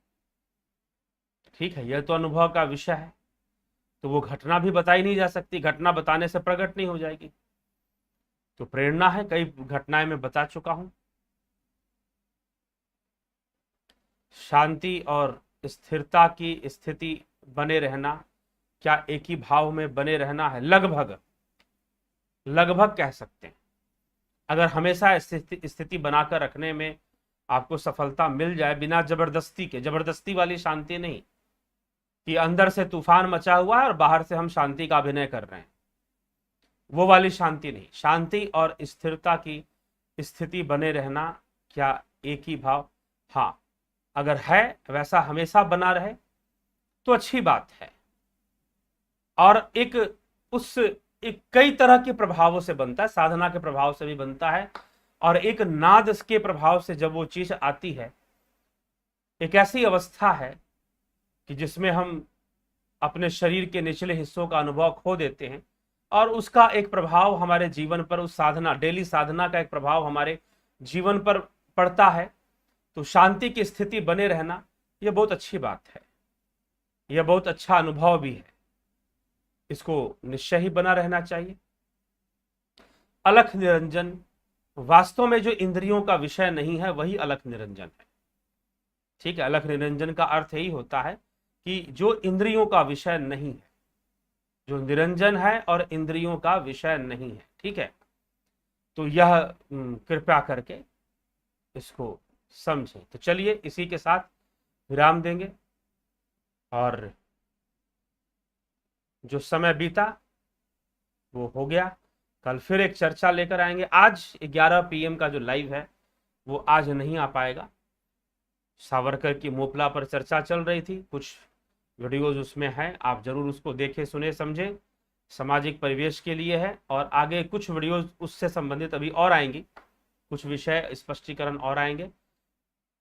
ठीक है, यह तो अनुभव का विषय है, तो वो घटना भी बताई नहीं जा सकती, घटना बताने से प्रकट नहीं हो जाएगी। तो प्रेरणा है, कई घटनाएं मैं बता चुका हूं। शांति और स्थिरता की स्थिति बने रहना, क्या एक ही भाव में बने रहना है? लगभग लगभग कह सकते हैं। अगर हमेशा स्थिति बनाकर रखने में आपको सफलता मिल जाए बिना जबरदस्ती के, जबरदस्ती वाली शांति नहीं कि अंदर से तूफान मचा हुआ है और बाहर से हम शांति का अभिनय कर रहे हैं, वो वाली शांति नहीं। शांति और स्थिरता की स्थिति बने रहना, क्या एक ही भाव? हाँ, अगर है वैसा हमेशा बना रहे तो अच्छी बात है। और एक कई तरह के प्रभावों से बनता है, साधना के प्रभाव से भी बनता है, और एक नाद के प्रभाव से जब वो चीज आती है, एक ऐसी अवस्था है कि जिसमें हम अपने शरीर के निचले हिस्सों का अनुभव खो देते हैं और उसका एक प्रभाव हमारे जीवन पर, उस साधना, डेली साधना का एक प्रभाव हमारे जीवन पर पड़ता है। तो शांति की स्थिति बने रहना यह बहुत अच्छी बात है, यह बहुत अच्छा अनुभव भी है, इसको निश्चय ही बना रहना चाहिए। अलख निरंजन, वास्तव में जो इंद्रियों का विषय नहीं है वही अलख निरंजन है। ठीक है, अलख निरंजन का अर्थ यही होता है कि जो इंद्रियों का विषय नहीं है, जो निरंजन है और इंद्रियों का विषय नहीं है। ठीक है, तो यह कृपया करके इसको समझें। तो चलिए इसी के साथ विराम देंगे और जो समय बीता वो हो गया। कल फिर एक चर्चा लेकर आएंगे। आज 11 PM का जो लाइव है वो आज नहीं आ पाएगा। सावरकर की मोपला पर चर्चा चल रही थी, कुछ वीडियोज उसमें हैं, आप जरूर उसको देखें, सुने, समझें, सामाजिक परिवेश के लिए है। और आगे कुछ वीडियोज उससे संबंधित अभी और आएंगी, कुछ विषय स्पष्टीकरण और आएंगे।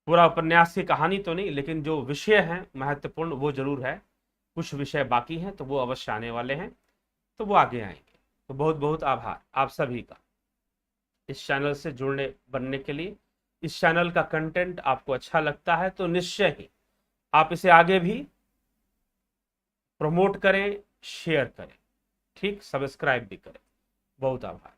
पूरा उपन्यास की कहानी तो नहीं, लेकिन जो विषय हैं महत्वपूर्ण वो जरूर है। कुछ विषय बाकी हैं तो वो अवश्य आने वाले हैं, तो वो आगे आएंगे। तो बहुत बहुत आभार आप सभी का इस चैनल से जुड़ने बनने के लिए। इस चैनल का कंटेंट आपको अच्छा लगता है तो निश्चय ही आप इसे आगे भी प्रमोट करें, शेयर करें, ठीक, सब्सक्राइब भी करें। बहुत आभार।